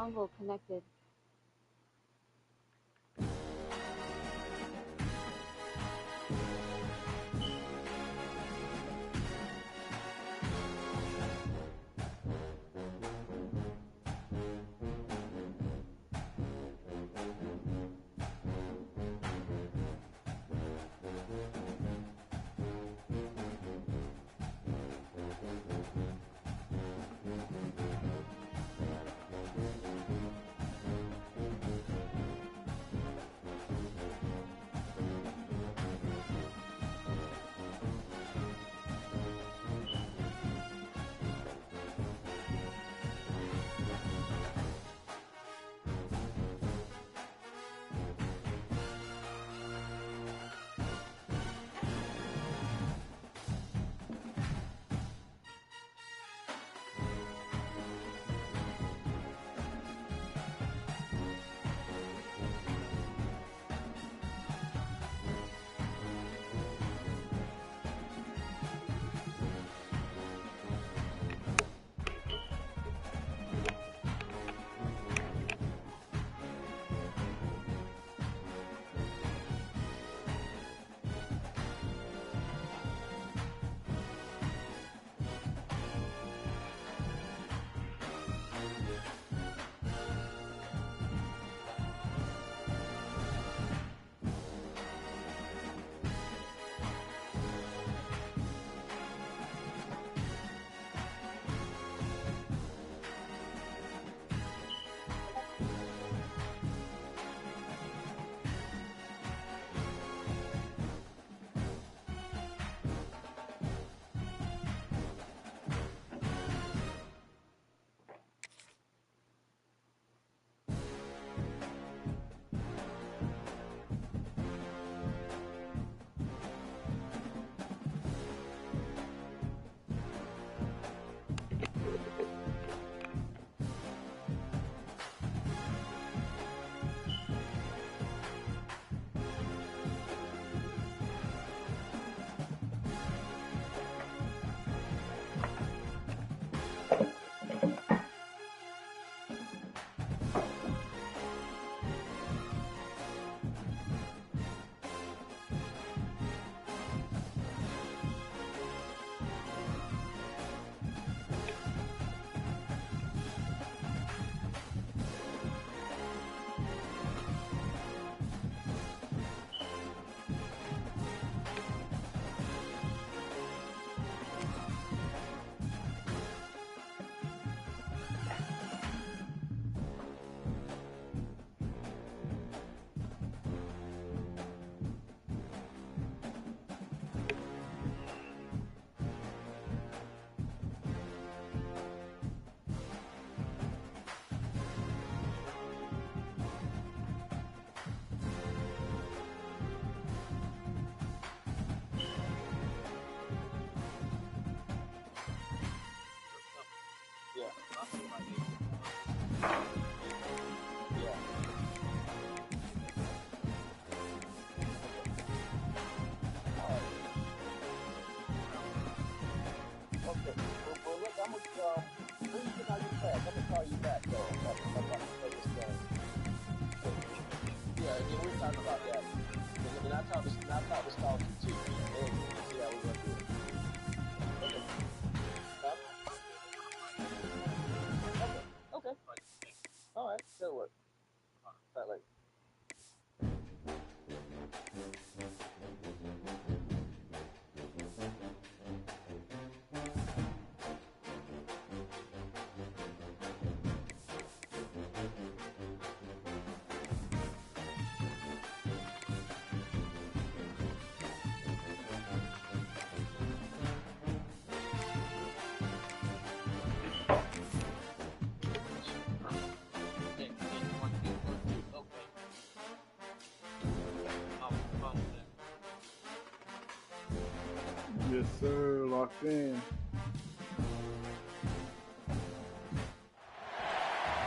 dongle connected. Yes, sir. Locked in.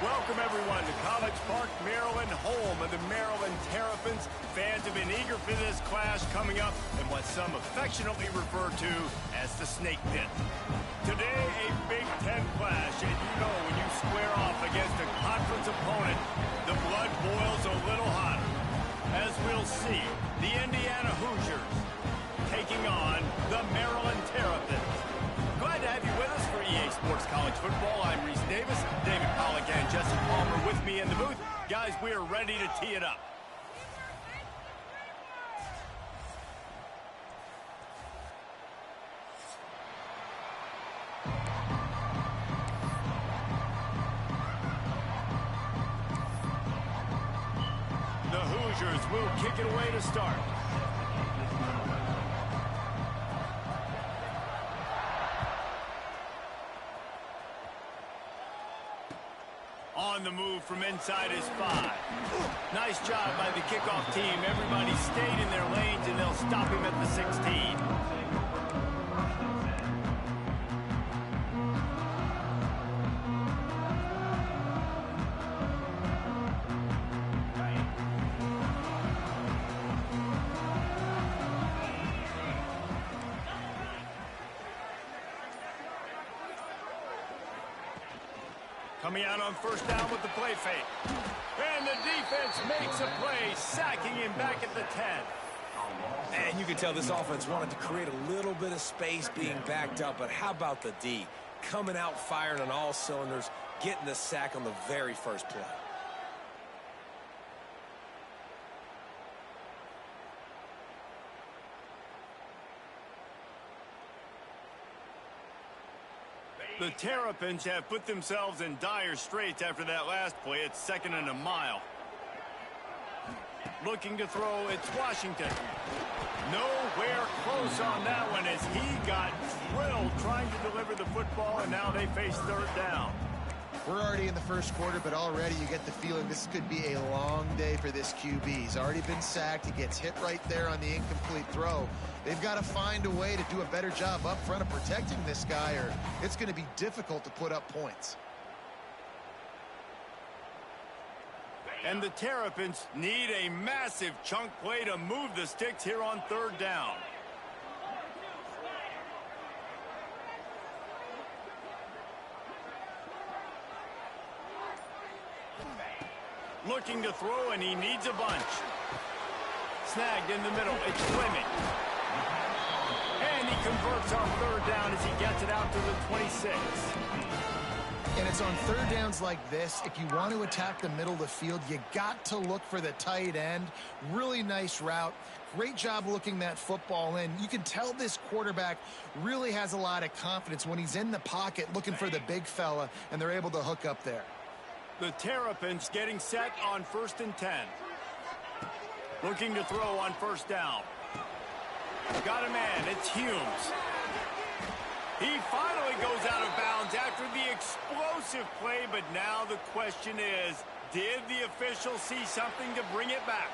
Welcome, everyone, to College Park, Maryland, home of the Maryland Terrapins. Fans have been eager for this clash coming up in what some affectionately refer to as the Snake Pit. Today, a Big Ten clash, and you know when you square off against a conference opponent, the blood boils a little hotter. As we'll see, the Indiana Hoosiers taking on the Maryland Terrapins. Glad to have you with us for EA Sports College Football. I'm Reese Davis, David Pollack, and Jesse Palmer with me in the booth. Guys, we are ready to tee it up. The Hoosiers will kick it away to start. On the move from inside his 5. Nice job by the kickoff team. Everybody stayed in their lanes, and they'll stop him at the 16. Coming out on first down with the play fake. And the defense makes a play, sacking him back at the 10. And you can tell this offense wanted to create a little bit of space being backed up, but how about the D? Coming out firing on all cylinders, getting the sack on the very first play. The Terrapins have put themselves in dire straits after that last play. It's 2nd and a mile. Looking to throw, it's Washington. Nowhere close on that one as he got drilled trying to deliver the football, and now they face 3rd down. We're already in the first quarter, but already you get the feeling this could be a long day for this QB. He's already been sacked. He gets hit right there on the incomplete throw. They've got to find a way to do a better job up front of protecting this guy, or it's going to be difficult to put up points. And the Terrapins need a massive chunk play to move the sticks here on 3rd down. Looking to throw, and he needs a bunch. Snagged in the middle. It's Fleming. And he converts on 3rd down as he gets it out to the 26. And it's on 3rd downs like this. If you want to attack the middle of the field, you got to look for the tight end. Really nice route. Great job looking that football in. You can tell this quarterback really has a lot of confidence when he's in the pocket looking for the big fella, and they're able to hook up there. The Terrapins getting set on 1st and 10. Looking to throw on 1st down. Got a man. It's Humes. He finally goes out of bounds after the explosive play, but now the question is, did the official see something to bring it back?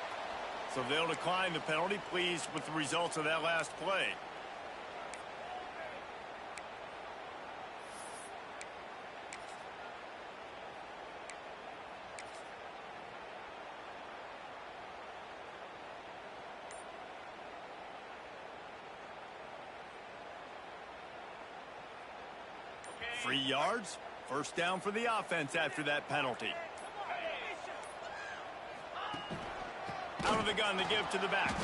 So they'll decline the penalty, pleased with the results of that last play. Free yards, 1st down for the offense after that penalty. Out of the gun to give to the back.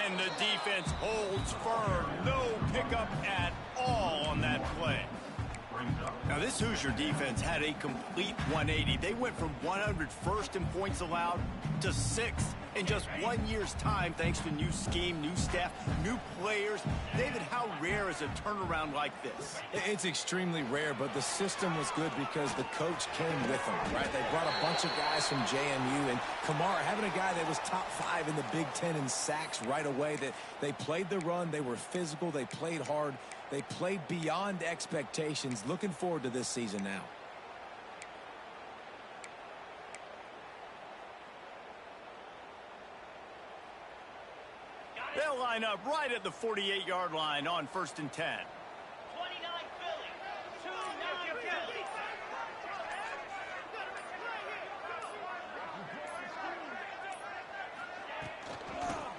And the defense holds firm. No pickup at all on that play. Now, this Hoosier defense had a complete 180. They went from 101st in points allowed to 6th in just 1 year's time, thanks to new scheme, new staff, new players. David, how rare is a turnaround like this? It's extremely rare, but the system was good because the coach came with them, right? They brought a bunch of guys from JMU, and Kamara, having a guy that was top 5 in the Big Ten in sacks right away, that they played the run, they were physical, they played hard, they played beyond expectations. Looking forward to this season now. They'll line up right at the 48-yard line on 1st and 10. 29 Philly. 29 Philly.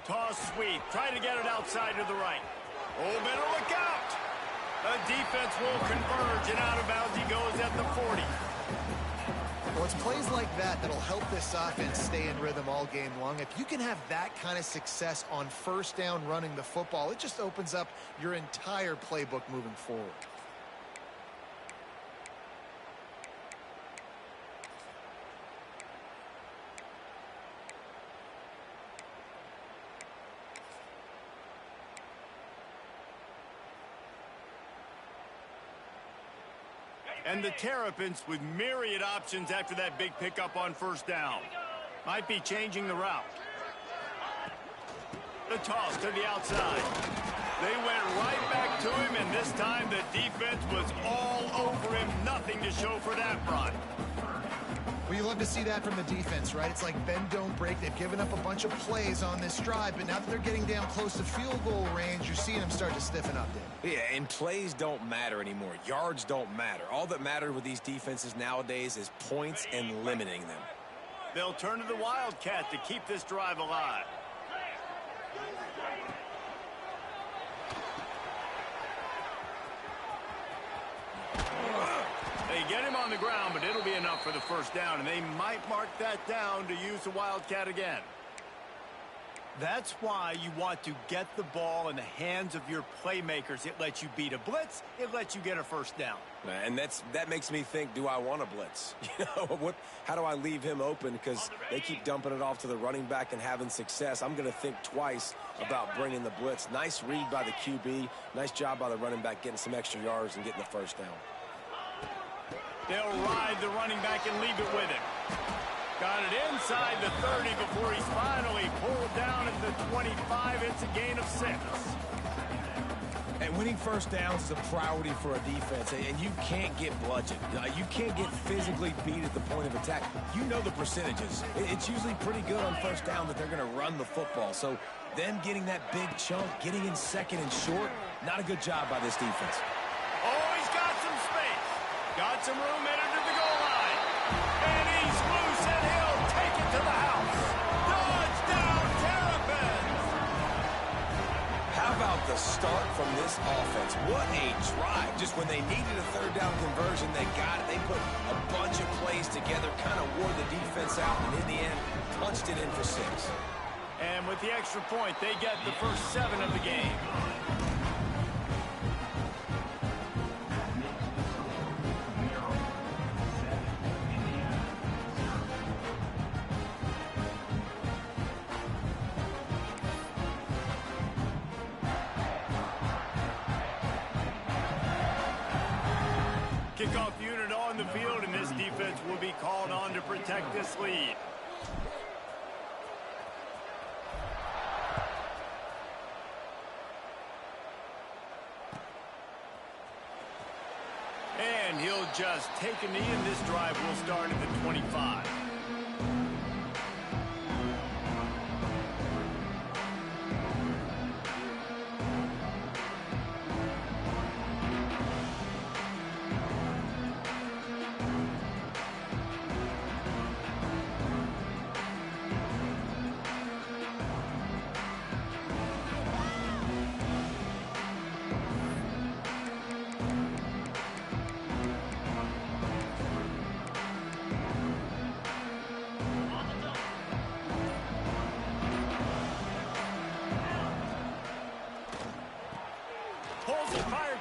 Toss sweep. Try to get it outside to the right. Oh, better look out. The defense will converge, and out of bounds he goes at the 40. Well, it's plays like that that'll help this offense stay in rhythm all game long. If you can have that kind of success on first down running the football, it just opens up your entire playbook moving forward. And the Terrapins with myriad options after that big pickup on first down. Might be changing the route. The toss to the outside. They went right back to him, and this time the defense was all over him. Nothing to show for that run. Well, you love to see that from the defense, right? It's like bend, don't break. They've given up a bunch of plays on this drive, but now that they're getting down close to field goal range, you're seeing them start to stiffen up, Dave. Yeah, and plays don't matter anymore. Yards don't matter. All that matters with these defenses nowadays is points and limiting them. They'll turn to the Wildcat to keep this drive alive. They get him on the ground, but it'll be enough for the first down, and they might mark that down to use the Wildcat again. That's why you want to get the ball in the hands of your playmakers. It lets you beat a blitz. It lets you get a first down. And that makes me think, do I want a blitz? How do I leave him open? Because they keep dumping it off to the running back and having success. I'm going to think twice about bringing the blitz. Nice read by the QB. Nice job by the running back getting some extra yards and getting the first down. They'll ride the running back and leave it with him. Got it inside the 30 before he's finally pulled down at the 25. It's a gain of 6. And winning first downs is a priority for a defense, and you can't get bludgeoned. You can't get physically beat at the point of attack. You know the percentages. It's usually pretty good on first down that they're going to run the football. So them getting that big chunk, getting in second and short, not a good job by this defense. Oh, he's got some space. Got some room headed to the goal line. And he's loose, and he'll take it to the house. Touchdown, Terrapins! How about the start from this offense? What a drive. Just when they needed a third down conversion, they got it. They put a bunch of plays together, kind of wore the defense out, and in the end, punched it in for 6. And with the extra point, they get the first 7 of the game. Kickoff unit on the field, and this defense will be called on to protect this lead. And he'll just take a knee, and this drive will start at the 25.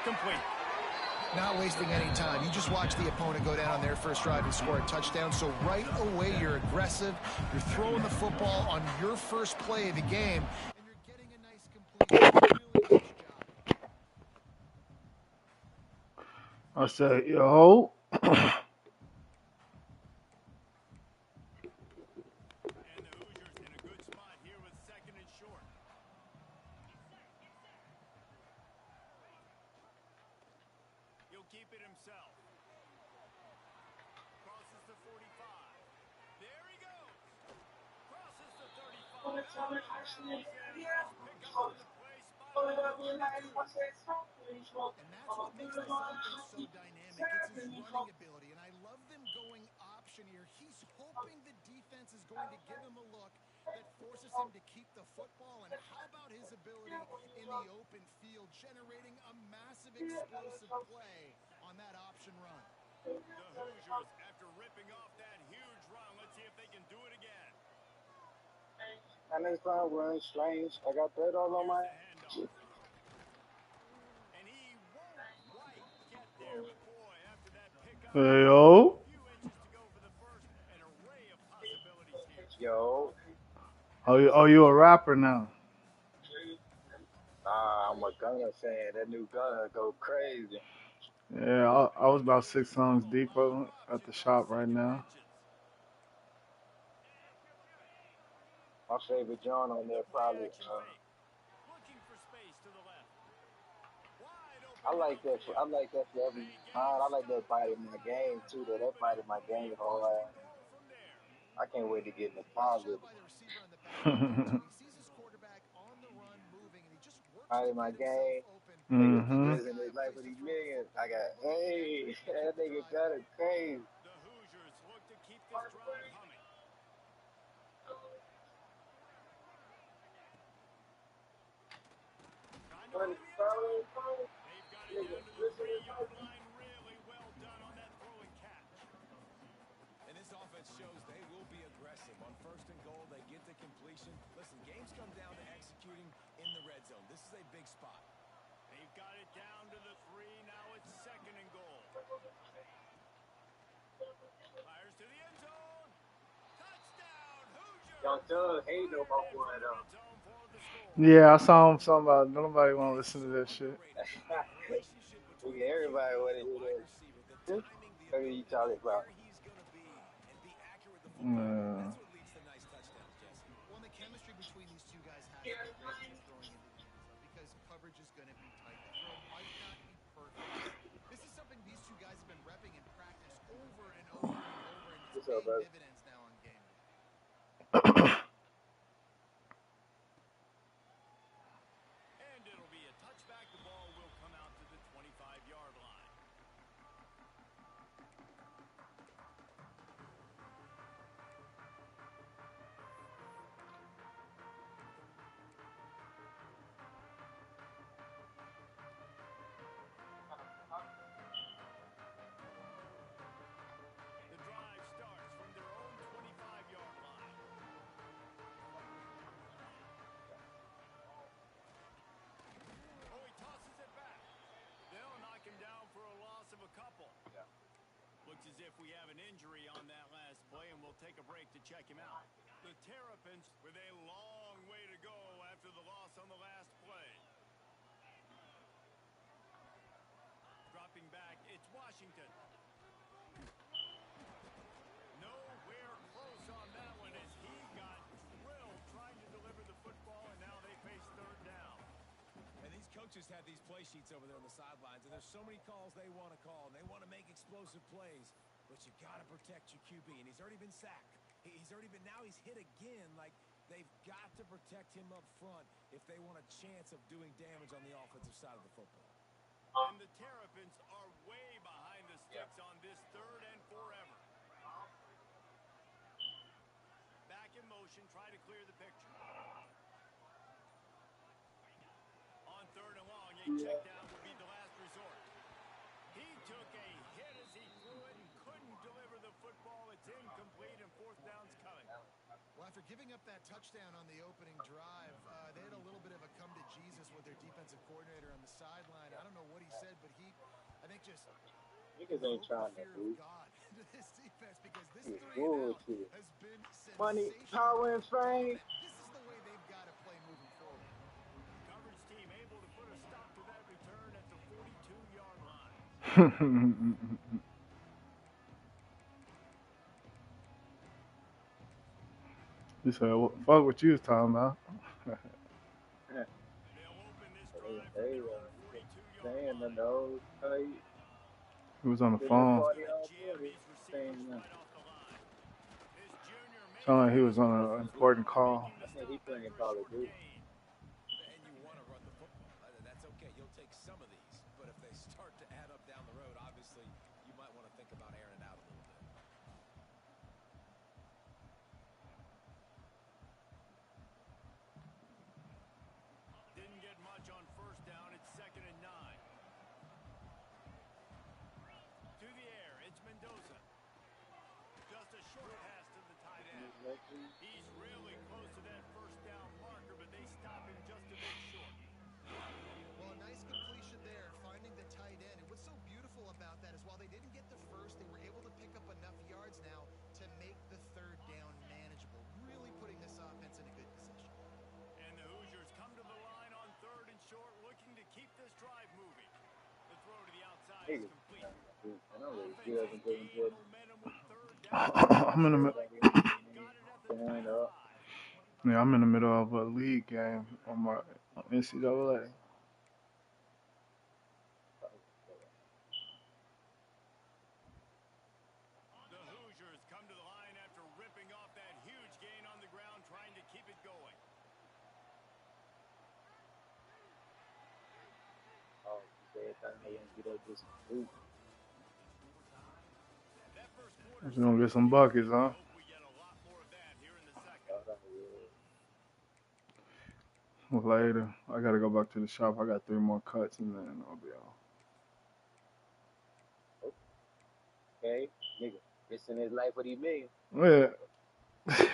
Complete. Not wasting any time. You just watch the opponent go down on their first drive and score a touchdown. So right away, you're aggressive. You're throwing the football on your first play of the game, and you're getting a nice completion. Really nice job. I said, yo. Keep it himself. Crosses the 45. There he goes. Crosses the 35. And that's what makes this offense so dynamic. It's his running ability, and I love them going option here. He's hoping the defense is going to give him a look that forces him to keep the football. And how about his ability in the open field, generating a massive explosive play on that option run? The Hoosiers, after ripping off that huge run, let's see if they can do it again. And this time run strange. I got that all on Here's my. the handoff. And he won't quite get there, but boy, after that pickup, Hey, yo. a few inches to go for the first, an array of possibilities here. Yo. You a rapper now? I'm a Gunna fan. That new Gunna go crazy. Yeah, I was about 6 songs deeper at the shop right now. My favorite John on there probably. Looking for space to the left. Wide I open like that. downfield. I like that for every They get him time. I like that stopped bite right in my at the game too. yard line, That but bite it in my will be game first hard. and goal from there. I can't wait to get in the Nice job closet. by the receiver on the back end there, too. He sees his quarterback on the run moving, and he just works Bite to in my get himself game. open. Niggas Give Mm-hmm. this lives in guy his a life place with to these throw the millions. I football. got, Look at the hey, accuracy to that keep the nigga drive got it going. crazy. The Hoosiers look to keep this drive humming. Trying to find the end zone. They've got it down to the 3-yard line. Really well done on that throw and catch. And this offense shows they will be aggressive. On first and goal, they get the completion. Listen, games come down to executing in the red zone. This is a big spot. They've got it down to the 3. Now it's second and goal. Fires to the end zone. Touchdown, Hoosiers! Young Thug hating on my Fired in boy from the though. red zone for the score. Yeah, I saw him talking about nobody want to listen to this shit. The relationship between the Everybody QB want and to the hear wide that. receiver, the What timing, the are you ability to talking know about? where he's going to be and be accurate with the football. Yeah. That's what leads to nice touchdowns, Jesse. Well, the chemistry between these two guys has to be great when you're throwing into the end zone because coverage is going to be tight. The throw might not be perfect, but this is something these two guys have been repping in practice over and over and over, and it's What's up, paying brother? dividends now on game day. And it'll be a touchback. The ball will come out to the 25-yard line. The drive starts from their own 25-yard line. Oh, he tosses it back. They'll knock him down for a loss of a couple. Looks as if we have an injury on that last play, and we'll take a break to check him out. The Terrapins with a long way to go after the loss on the last play. Dropping back, it's Washington. Nowhere close on that one as he got drilled trying to deliver the football, and now they face third down. And these coaches have these play sheets over there on the sidelines, and there's so many calls they want to call, and they want to make explosive plays, but you got to protect your QB, and he's already been sacked. Now he's hit again. Like, they've got to protect him up front if they want a chance of doing damage on the offensive side of the football. And the Terrapins are way behind the sticks on this third and forever. Back in motion, try to clear the picture. On third and long, a check down would be the last resort. He took a hit as he threw it and couldn't deliver the football. It's incomplete, and fourth down's coming. Well, after giving up that touchdown on the opening drive, they had a little bit of a come to Jesus with their defensive coordinator on the sideline. I don't know what he said, but I think just Niggas ain't trying to fear of lose. God into this defense because this It's 3 and out bullshit. has been Money, sensational. power, and fame. This is the way they've got to play moving forward. Coverage team able to put a stop to that return at the 42-yard line. You said, fuck what you was talking about. They'll open this drive from Hey, their own 42-yard saying the line. nose tight. He was on the Been the phone. party Gonna all jam morning. these receivers Saying that. right off the line. This junior Sounded like making he it was his on first an football important and call. making the I think he stop playing after a Call of short Duty. gain. And you want to run the football. That's okay. You'll take some of these. But if they start to add up down the road, obviously, you might want to think about airing it out a little bit. 2nd short pass to the tight end. He's really close to that first down marker, but they stop him just a bit short. Well, a nice completion there, finding the tight end. And what's so beautiful about that is while they didn't get the first, they were able to pick up enough yards now to make the third down manageable, really putting this offense in a good position. And the Hoosiers come to the line on third and short, looking to keep this drive moving. The throw to the outside is complete. Offense has gained momentum with third down. I'm in the Looks middle. like now they've got it at the 25. Yeah, I'm in the middle of a league game on my NCAA. The Hoosiers come to the line after ripping off that huge gain on the ground, trying to keep it going. That first quarter We're gonna get some buckets, huh? hope we get a lot more of that here in the second. Later, I gotta go back to the shop. I got 3 more cuts and then I'll be off. Okay, nigga, this in his life what he mean. Yeah. Just with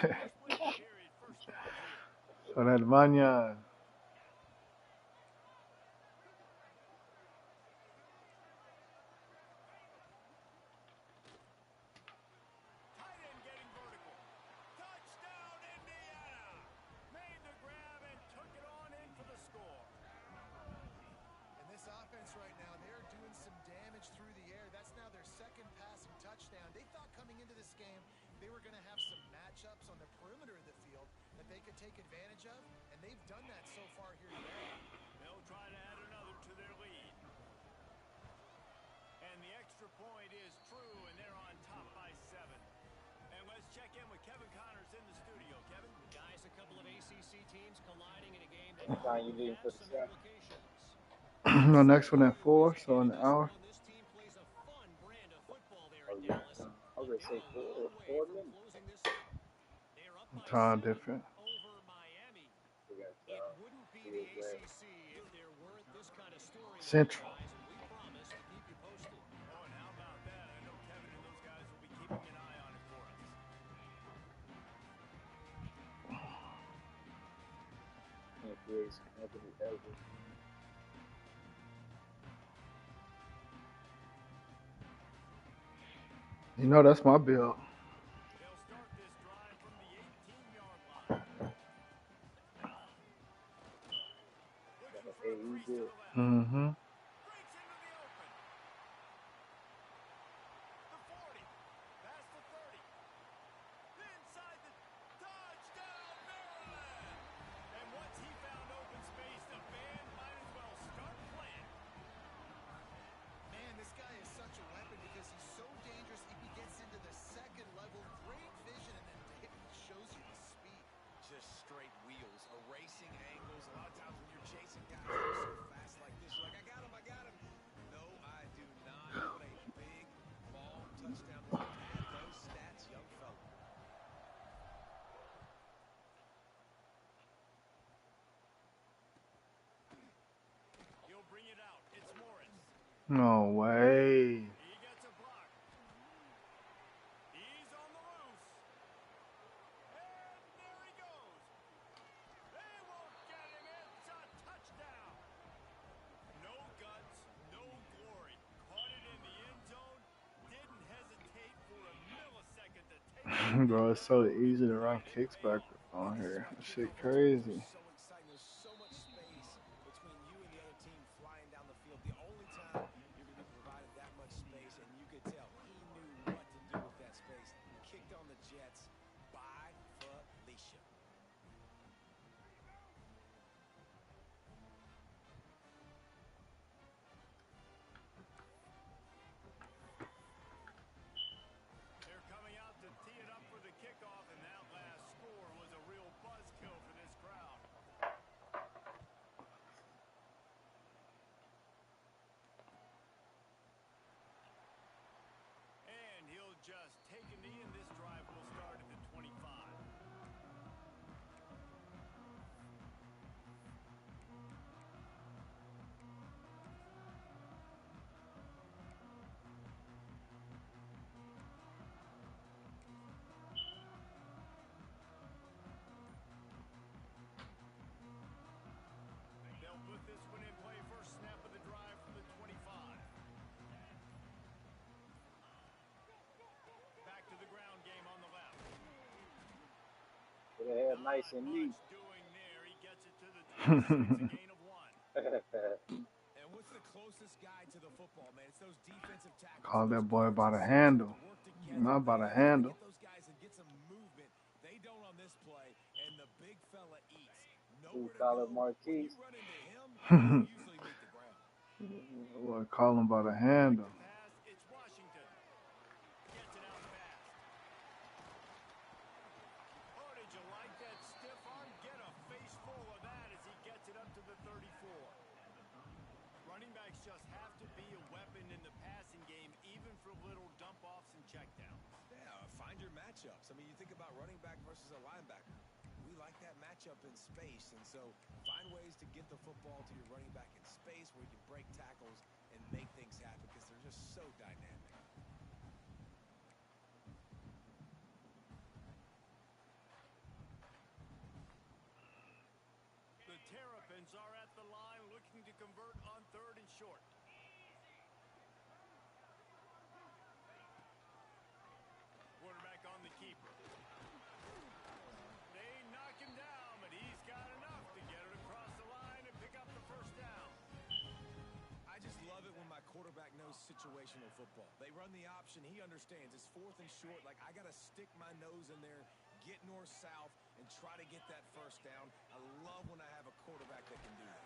the period, first down here. So that mañana. Tight end getting vertical. Touchdown, Indiana! Made the grab and took it on in for the score. And this offense right now, they're doing some damage through the air. That's now their second passing touchdown. They thought coming into this game they were going to have some matchups on the perimeter of the field that they could take advantage of, and they've done that so far here today. They'll try to add another to their lead. And the extra point is true, and they're on top by 7. And let's check in with Kevin Connors in the studio. Kevin? Guys, a couple of ACC teams colliding in a game that What time you leaving has for the some shop? implications. The next one at 4, so in an hour. This team plays a fun brand of football there Oh in yeah, Dallas. I was gonna say They're a long way 4 from minutes. closing this out. They're up by Time 7 different. over Miami. We got It wouldn't be the ACC if there weren't this kind of story, Central. guys, and we promise to keep you posted. Oh, and how about that? I know Kevin and those guys will be keeping an eye on it for us. Anthony Edwards. You know that's my bill. They'll start this drive from the 18-yard line. Looking for a crease to the left. Mm-hmm. Breaks into the open. The 40. Past the 30. Inside the touchdown, Maryland! And once he found open space, the band might as well start playing. Man, this guy is such a weapon because he's so dangerous if he gets into the second level. Great vision, and then David shows you the speed. Just straight wheels, erasing angles. A lot of times when you're chasing guys who are so fast like this, you're like, I got him, I got him. No, I do not. What a big, long touchdown. Look at those stats, young fella. He'll bring it out. It's Morris. No way. He gets a block. He's on the loose. And there he goes. They won't get him. It's a touchdown. No guts, no glory. Caught it in the end zone. Didn't hesitate for a millisecond to take it. Bro, it's so easy to run kicks back on here. That shit crazy. So exciting. There's so much space between you and the other team flying down the field. The only time you're going to be provided that much space, and you could tell he knew what to do with that space. Kicked on the Jets by Felicia. They're coming out to tee it up for the kickoff, and that last score was a real buzzkill for this crowd. nice and neat. Doing there, he gets it to the 26, a gain of 1. And what's the closest guy to the football, man? It's those defensive tackles. Call that Those boy guards by and the safeties have handle. to work together. Not by the They gotta handle. get those guys and get some movement. They don't on this play, and the big fella eats. Nowhere to $2 go. When you Marquise. run into him, you usually meet the ground. Boy, call him by the handle. Pass, it's Washington. Gets it out fast. Oh, did you like that stiff arm? Get a face full of that as he gets it up to the 34. Running backs just have to be a weapon in the passing game, even for little dump-offs and checkdowns. Yeah, find your matchups. I mean, you think about running back versus a linebacker. We like that matchup in space, and so find ways to get the football to your running back in space where you can break tackles and make things happen because they're just so dynamic. The Terrapins are at the line looking to convert on 3rd and short. Quarterback on the keeper. They knock him down, but he's got enough to get it across the line and pick up the first down. I just love it when my quarterback knows situational football. They run the option. He understands. It's 4th and short. Like, I got to stick my nose in there, get north-south, and try to get that first down. I love when I have a quarterback that can do that.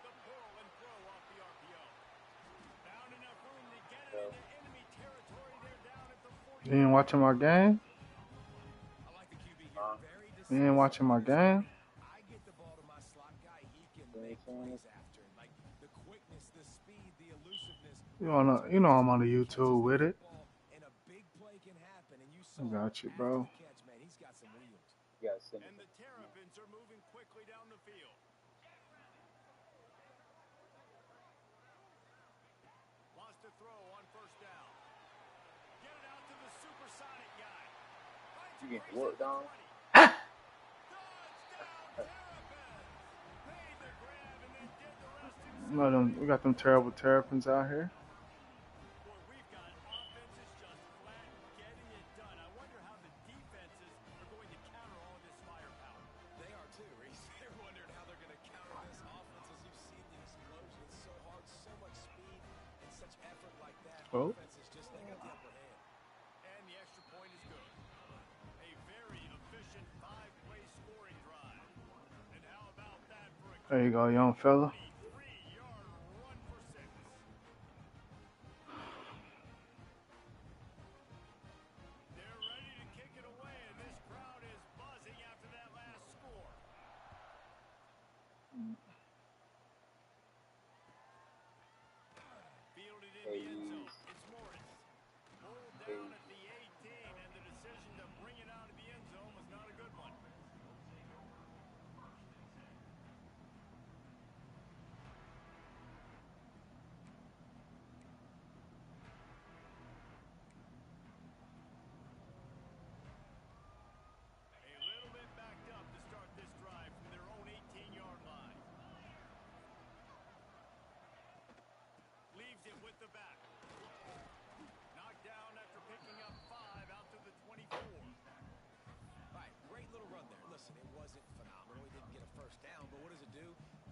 The pull and throw off the RPO. Found enough room to get it into enemy territory. They're down at the 40. You ain't watching my game? I like the QB here. Very You ain't watching my game? I get the ball to my slot guy. He can make plays after it. Like the quickness, the speed, the elusiveness. You know I'm on the YouTube with it. And a big play can happen. And you I saw got you, bro. after the catch, man, he's got some wheels. And the Terrapins are moving quickly down the field. Lost a throw on 1st down. Get it out to the supersonic guy. You getting worked on? Touchdown, Terrapins! Made the grab and then did the rest. We got them terrible Terrapins out here. Boy, we've got offenses just flat getting it done. I wonder how the defenses are going to counter all of this firepower. They are too, Reese. They're wondering how they're going to counter this offense as you've seen the explosion. It's so hard, so much speed, and such effort like that. Oh. Offense is just, they got the upper hand. And the extra point is good. A very efficient 5-play scoring drive. And how about that for a There you go, young fella. 3-yard run for 6. They're ready to kick it away, and this crowd is buzzing after that last score. Fielded in the end zone. It's Morris. Pulled down at the 18, and the decision to bring it out of the end zone was not a good one. A little bit backed up to start this drive from their own 18-yard line. Leaves it with the back. Knocked down after picking up 5 out to the 24. All right, great little run there. Listen, it wasn't phenomenal. He didn't get a first down, but what does it do?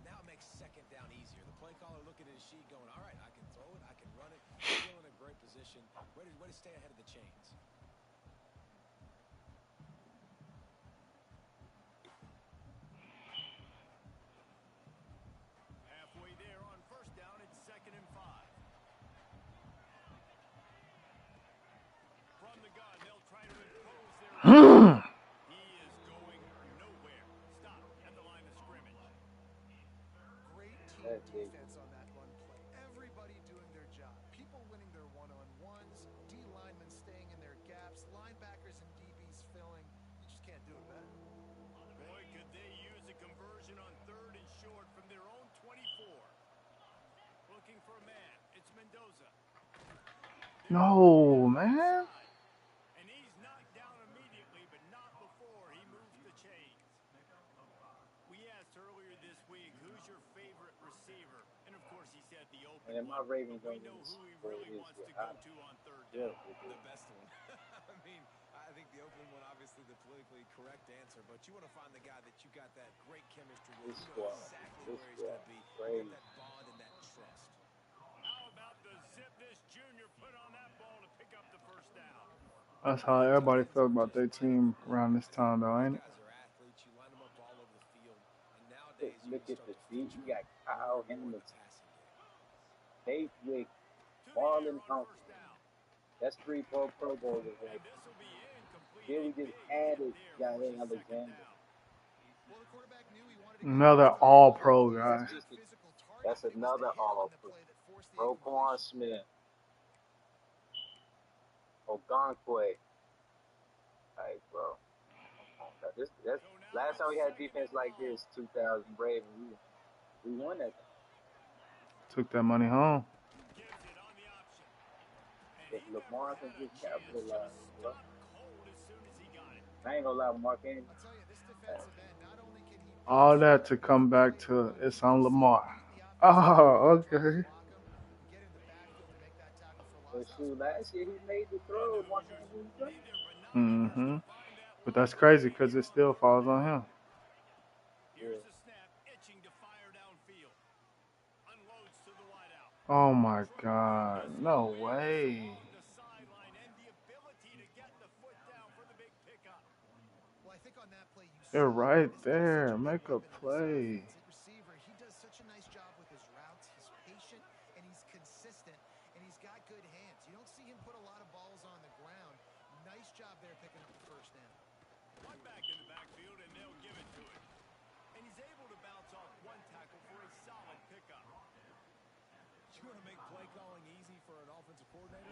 Now it makes 2nd down easier. The play caller looking at his sheet going, all right, I can throw it, I can run it. Still in a great position. Way to stay ahead of the chains. Halfway there on 1st down, it's 2nd and 5. From the gun, they'll try to impose their He is going nowhere. Stop at the line of scrimmage. Great team defense on that run play. Everybody doing their job. People winning their one-on-ones, D linemen staying in their gaps, linebackers and DBs filling. You just can't do it better. Boy, could they use a conversion on 3rd and short from their own 24. Looking for a man. It's Mendoza. No, man. And he's knocked down immediately, but not before he moves the chains. We asked earlier this week, who's your favorite receiver? And of course, he said the open And my one, Ravens but we don't know use who he for really his wants to without. go to on 3rd Yeah, down. The best one. I mean, I think the open one, obviously, the politically correct answer, but you want to find the guy that you got that great chemistry with. This You know squad, exactly this where he's going squad, to be. You crazy. got that bond and that trust. How about the zip this junior put on that ball to pick up the first down? That's how everybody felt about their team around this time, though, ain't it? Guys are athletes. You line them up all over the field, and nowadays you Look can at start the to deep. feature You got more Kyle and more in the Hamilton, passing game. Datewick, To the air Marlon on Humphrey. first down. That's 3 Pro Bowlers And right this will be incomplete. there. Then A we just big hit added there for Jalen the second Alexander. down. Well, the quarterback knew he wanted to get Another after the all-pro ball. guy. That's just Physical target, that's but it was the another hit on all the play that forced the Roquan incompletion. Smith, Ogonkwe. Like, bro. That's So now last time we it's had second defense and like long. this, 2000 Brave, and we won that. Took that money home. Gives it on the option. And If he never Lamar can had a just chance. capitalize, Just bro. stopped cold as soon as he got it. I ain't gonna lie, Mark Andrews. I'll tell you, this defensive end, not only can he All pass, that to come back to it's on Lamar. Oh, okay. get in the backfield to make that tackle for But loss. shoot, last year he made the And the throw. Mark Hoosiers Andrews, bro. neither but not enough to Mm-hmm. find that But line that's to crazy gain because it on still fourth falls on down. him. Here's Yeah. the snap, itching to fire downfield. Unloads to the wideout. Oh my Tremendous God. No awareness way. along the sideline and the ability to get the foot down for the big pickup. Well, I think on that play you They're saw right this guy's there. such a big Make a weapon in this play. offense. At receiver, he does such a nice job with his routes. He's patient and he's consistent and he's got good hands. You don't see him put a lot of balls on the ground. Nice job there picking up the first down. One back in the backfield and they'll give it to him. And he's able to bounce off one tackle for a solid pickup. You want to make play calling easy for an offensive coordinator?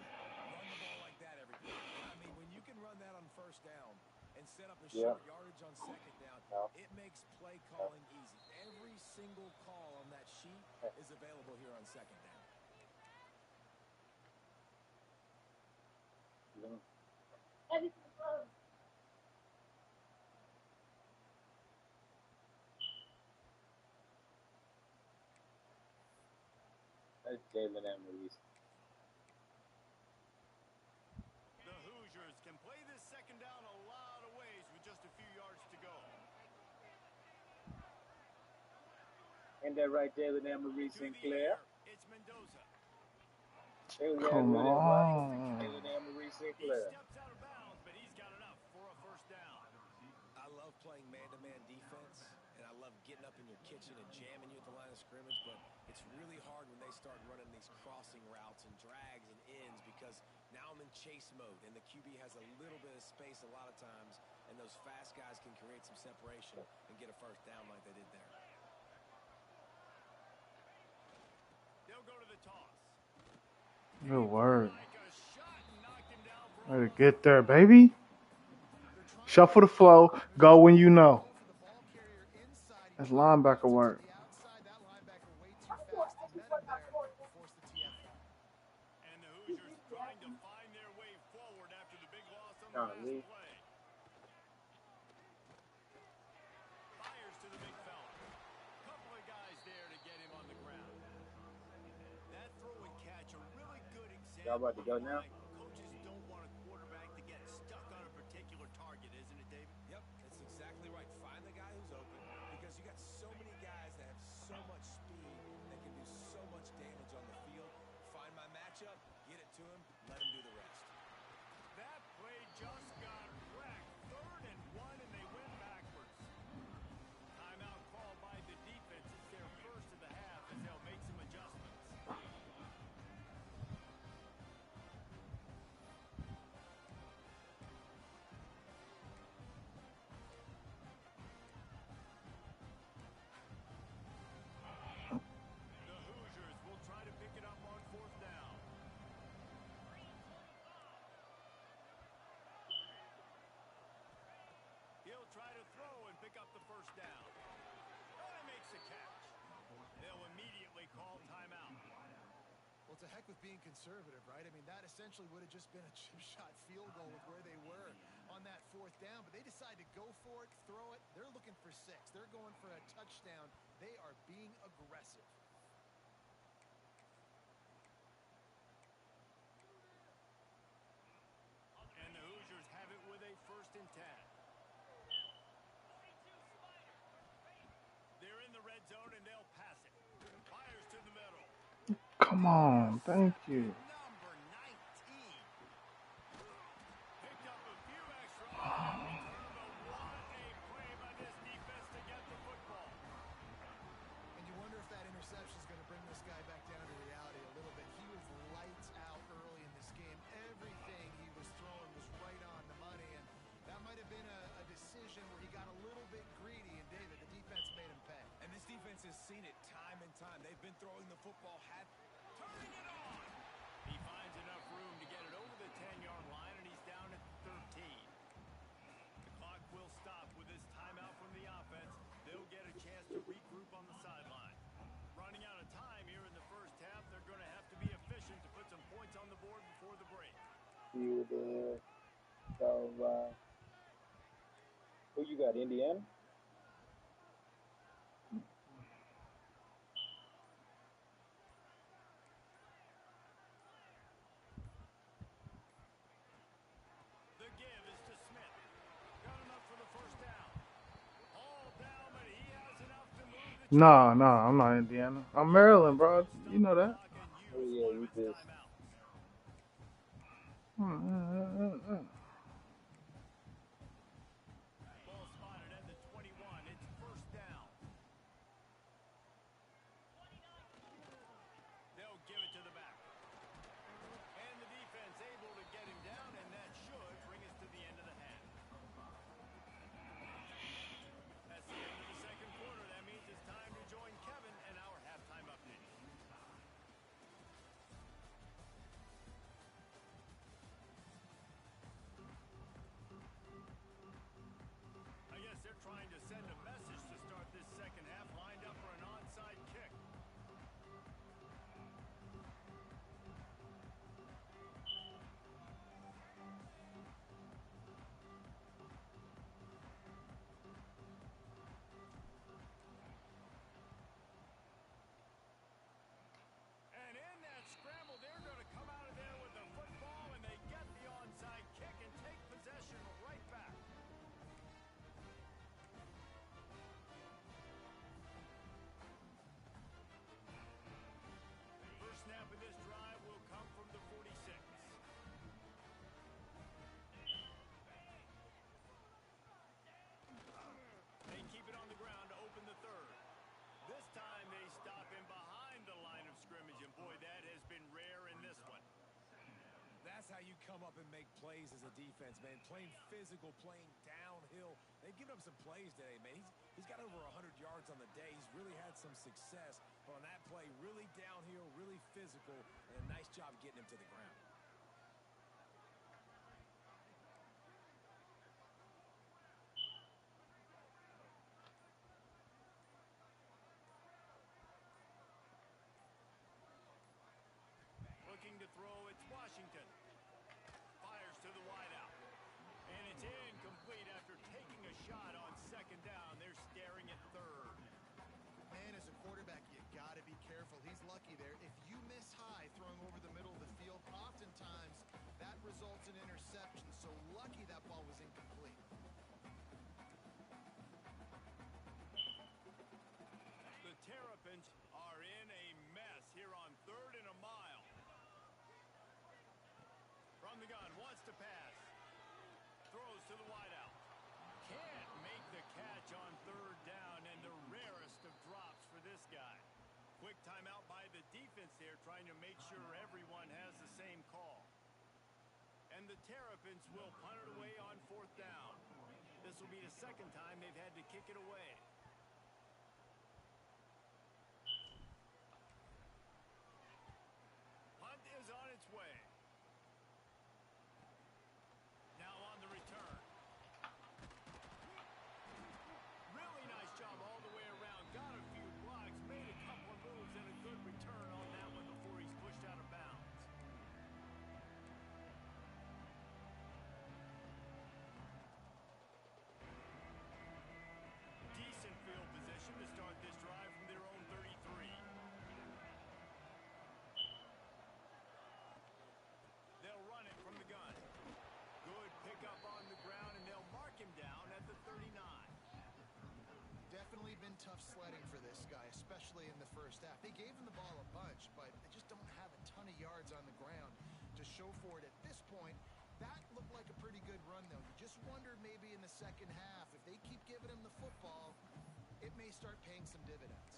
Run the ball like that every play. I mean, when you can run that on first down and set up a Yeah. short yardage on second down, No. it makes play calling easy. Every single call on that sheet is available here on second down. That's Jalen Emery. The Hoosiers can play this second down a lot of ways with just a few yards to go. Ain't that right, Jalen Emery To the Sinclair? air, it's Mendoza. Come With it, buddy. on. Jalen Emery He Sinclair. steps out of bounds, but he's got enough for a first down. I love playing man-to-man defense, and I love getting up in your kitchen and jamming you at the line of scrimmage, but it's really hard when they start running these crossing routes and drags and ends because now I'm in chase mode, and the QB has a little bit of space a lot of times, and those fast guys can create some separation and get a first down like they did there. They'll go to the toss. Good word. Like a shot and knocked him down for Way to almost get a there, first. baby. Shuffle the flow. Go when you know. That's linebacker work. And the Hoosiers trying to find their way forward after the big loss on the John last Lee. play. Fires to the big fella. Couple of guys there to get him on the ground. That throw and catch, a really good example. Y'all about to go now? Coaches don't want a quarterback to get stuck on a particular target, isn't it, David? Yep, that's exactly right. Find the guy who's open because you got so many guys that have so much speed that can do so much damage on the field. Find my matchup, get it to him, let him do the rest. That play just got wrecked. 3rd and 1, and they went backwards. Timeout called by the defense. It's their first of the half as they'll make some adjustments. The Hoosiers will try to pick it up on 4th down. He'll try to throw and pick up the first down. And he makes the catch. They'll immediately call timeout. Well, to heck with being conservative, right? I mean, that essentially would have just been a chip shot field goal with where they were on that 4th down. But they decide to go for it, throw it. They're looking for 6. They're going for a touchdown. They are being aggressive. And the Hoosiers have it with a 1st and 10. Come on. Thank you. Number 19. Picked up a few extra on that return, but what a play by this defense to get the football. And you wonder if that interception is going to bring this guy back down to reality a little bit. He was lights out early in this game. Everything he was throwing was right on the money, and that might have been a decision where he got a little bit greedy, and David, the defense made him pay. And this defense has seen it time and time. They've been throwing the football, Turning it on. He finds enough room to get it over the 10-yard line, and he's down at 13. The clock will stop with this timeout from the offense. They'll get a chance to regroup on the sideline. Running out of time here in the first half, they're going to have to be efficient to put some points on the board before the break. You there. So, who you got, Indiana? The give is to Smith. Got enough for the first down. All down, but he has enough to move the Nah, I'm not Indiana. I'm Maryland, bro. You know that. Oh, yeah, you just. Ball spotted at the 21. It's first down. They'll give it to the back. And the defense able to get him down, and that should bring us to the end of the half. That's the end of the second quarter. That means it's time to join Kevin and our halftime update. I guess they're trying to send a message to start this second half, lined up for an onside kick. And in that scramble, they're going to come out of there with the football, and they get the onside kick and take possession right back. First snap of this drive will come from the 46. They keep it on the ground to open the third. This time they stop him behind the line of scrimmage, and boy, that has been rare in this one. That's how you come up and make plays as a defense, man. Playing physical, playing downhill. They've given up some plays today, man. He's got over 100 yards on the day. He's really had some success. But on that play, really downhill, really physical, and a nice job getting him to the ground. Looking to throw, it's Washington. Fires to the wideout. And it's incomplete after taking a shot on second down. They're staring at third. Man, as a quarterback, you got to be careful. He's lucky there. If you miss high throwing over the middle of the field, oftentimes that results in interception. So lucky that ball was incomplete. The Terrapins are in a mess here on third and a mile. From the gun, wants to pass. Throws to the wideout. Can't make the catch on third down, and the rarest of drops for this guy. Quick timeout by the defense there, trying to make sure everyone has the same call. And the Terrapins will punt it away on fourth down. This will be the second time they've had to kick it away. Punt is on its way. Now on the return. Really nice job all the way around. Got a few blocks, made a couple of moves, and a good return on that one before he's pushed out of bounds. Decent field position to start this drive from their own 33. They'll run it from the gun. Good pickup on the ground, and they'll mark him down at the 39. Definitely been tough sledding for this guy, especially in the first half. They gave him the ball a bunch, but they just don't to show for it at this point. That looked like a pretty good run, though. You just wondered maybe in the second half, if they keep giving him the football, it may start paying some dividends.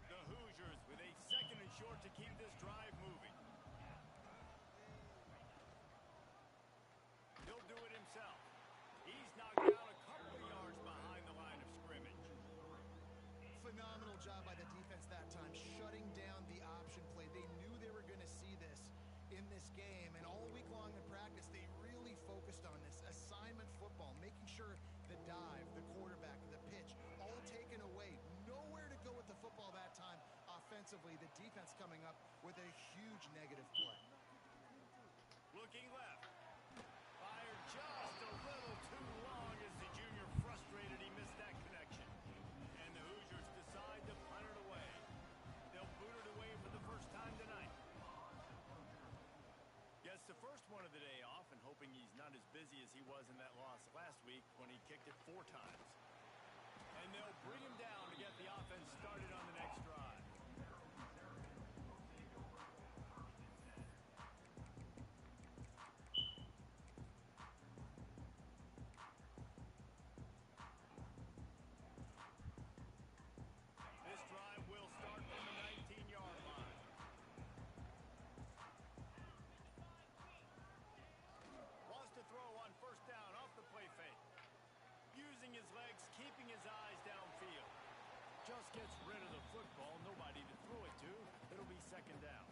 The Hoosiers with a 2nd and short to keep this drive moving. He'll do it himself. He's knocked down a couple of yards behind the line of scrimmage. Phenomenal job by the defense that time, shutting down the option play. They knew they were going to see this in this game, and all week long in practice, they really focused on this assignment football, making sure the dive, the quarterback, the pitch, all taken away. Nowhere to go with the football that time offensively. The defense coming up with a huge negative play. Looking left. Fired just a little too long as the junior frustrated he missed that connection. And the Hoosiers decide to punt it away. They'll boot it away for the first time tonight. Gets the first one of the day off and hoping he's not as busy as he was in that loss last week when he kicked it 4 times. And they'll bring him down to get the offense started on the next drive. This drive will start from the 19-yard line. Wants to throw on first down off the play fake. Using his legs, keeping his eyes downfield. Just gets rid of the football. Nobody to throw it to. It'll be 2nd down.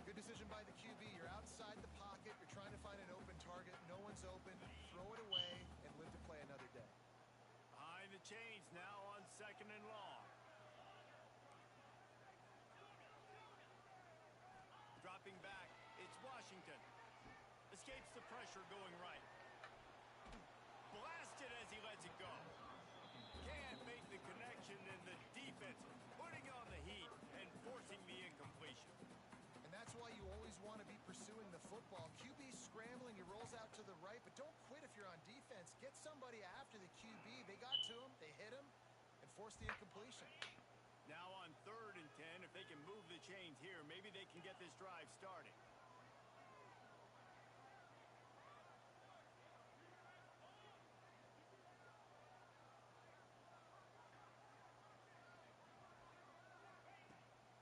Good decision by the QB. You're outside the pocket. You're trying to find an open target. No one's open. Throw it away and live to play another day. Behind the chains now on 2nd and long. Dropping back, it's Washington. Escapes the pressure going right. Blasted as he lets it go. Can't make the connection, and the defense putting on the heat and forcing the incompletion. And that's why you always want to be pursuing the football. QB scrambling, he rolls out to the right, but don't quit if you're on defense. Get somebody after the QB. They got to him, they hit him, and forced the incompletion. Now on 3rd and 10, if they can move the chains here, maybe they can get this drive started.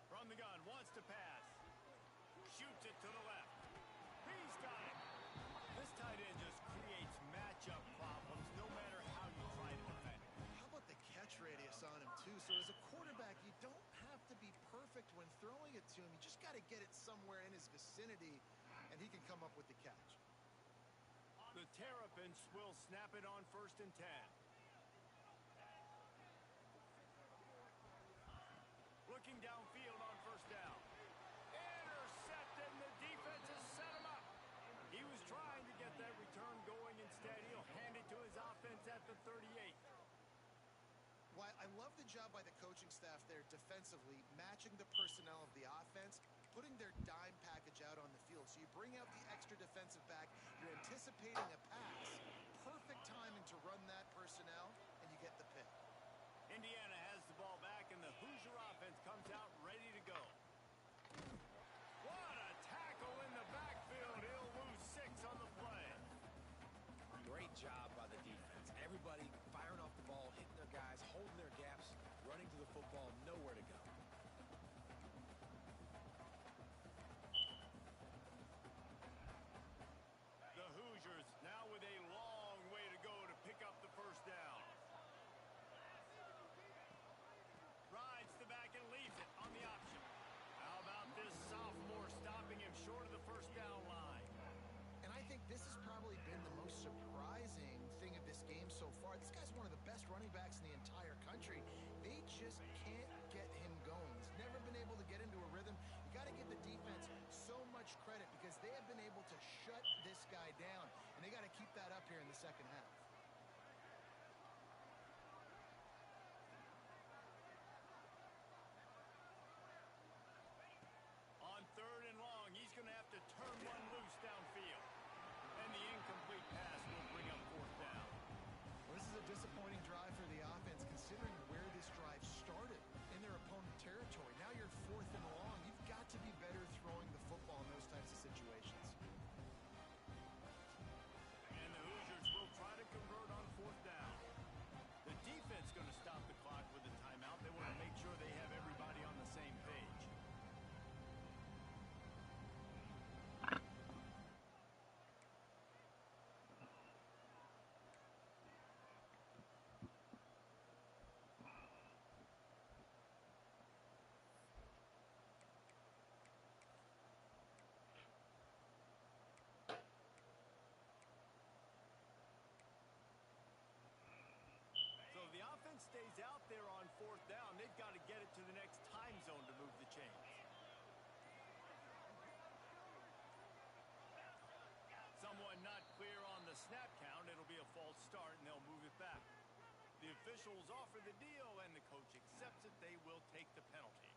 From the gun, wants to pass. Shoots it to the left. He's got it. This tight end just creates matchup problems no matter how you try to defend it. How about the catch radius on him, too? So as a quarterback, you don't have to be perfect when throwing it to him. You just got to get it somewhere in his vicinity, and he can come up with the catch. The Terrapins will snap it on 1st and 10. Looking downfield on 1st down. Intercepted, and the defense has set him up. He was trying to get that return going. Instead, he'll hand it to his offense at the 38. Well, I love the job by the coaching staff there defensively, matching the personnel of the offense, putting their dime package out on the field. So you bring out the extra defensive back, you're anticipating a pass, perfect timing to run that personnel, and you get the pick. Indiana has the ball back, and the Hoosier offense comes out ready to go. What a tackle in the backfield. He'll lose 6 on the play. Great job by the defense. Everybody firing off the ball, hitting their guys, holding their gaps, running to the football, nowhere to go. The Hoosiers now with a long way to go to pick up the first down. Rides the back and leaves it on the option. How about this sophomore stopping him short of the first down line? And I think this has probably been the most surprising thing of this game so far. This guy's one of the best running backs in the entire country. They just can't get him going. He's never been able to get into a rhythm. You got to give the defense so much credit because they have been able to shut this guy down. And they got to keep that up here in the second half. On 3rd and long, he's going to have to turn one loose downfield. And the incomplete pass will bring up 4th down. Well, this is a disappointing drive for the offense considering where this drive started. officials offer the deal, and the coach accepts it. They will take the penalty.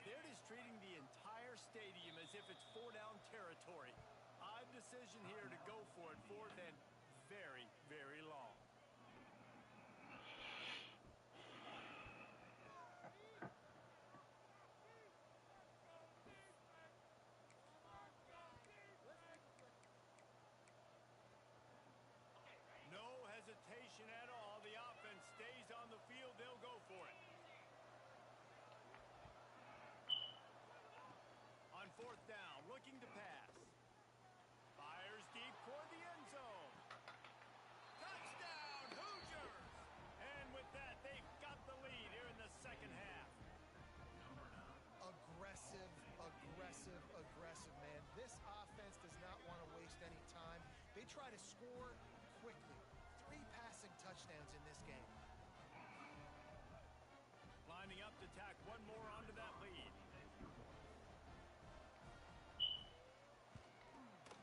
They're just treating the entire stadium as if it's four-down territory. Odd decision here to go for it. Fourth and very, very long. No hesitation at all. The offense stays on the field. They'll go for it. On fourth down, looking to pass. Fires deep toward the end zone. Touchdown, Hoosiers! And with that, they've got the lead here in the second half. Aggressive, aggressive, aggressive, man. This offense does not want to waste any time. They try to score quickly. 3 passing touchdowns in this game. Lining up to tack one more onto that lead.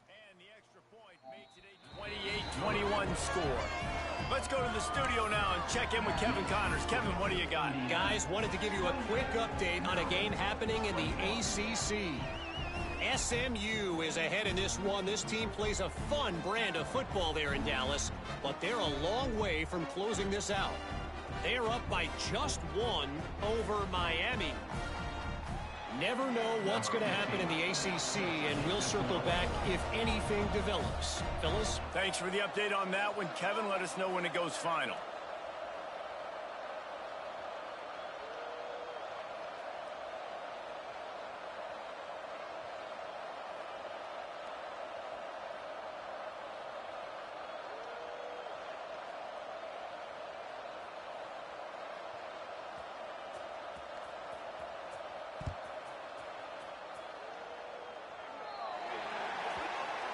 And the extra point makes it a 28-21 score. Let's go to the studio now and check in with Kevin Connors. Kevin, what do you got? Guys, wanted to give you a quick update on a game happening in the ACC. SMU is ahead in this one. This team plays a fun brand of football there in Dallas, but they're a long way from closing this out. They're up by just 1 over Miami. Never know what's going to happen in the ACC, and we'll circle back if anything develops. Phyllis? Thanks for the update on that one, Kevin. Let us know when it goes final.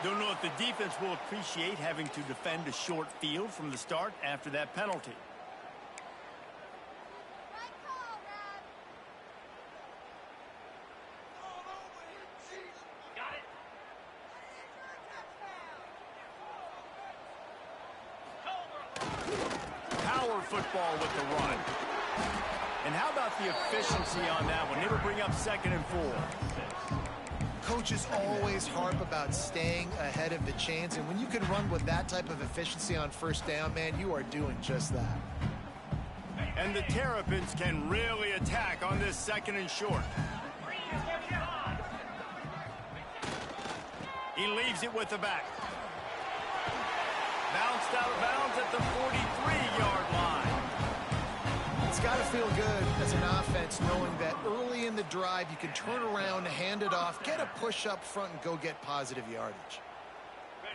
Don't know if the defense will appreciate having to defend a short field from the start after that penalty. Got it. Power football with the run. And how about the efficiency on that one? Never bring up 2nd and 4. Coaches always harp about staying ahead of the chains, and when you can run with that type of efficiency on first down, man, you are doing just that. And the Terrapins can really attack on this 2nd and short. He leaves it with the back. Bounced out of bounds at the 43-yard line. It's got to feel good as an offense knowing that early in the drive you can turn around, hand it off, get a push up front, and go get positive yardage.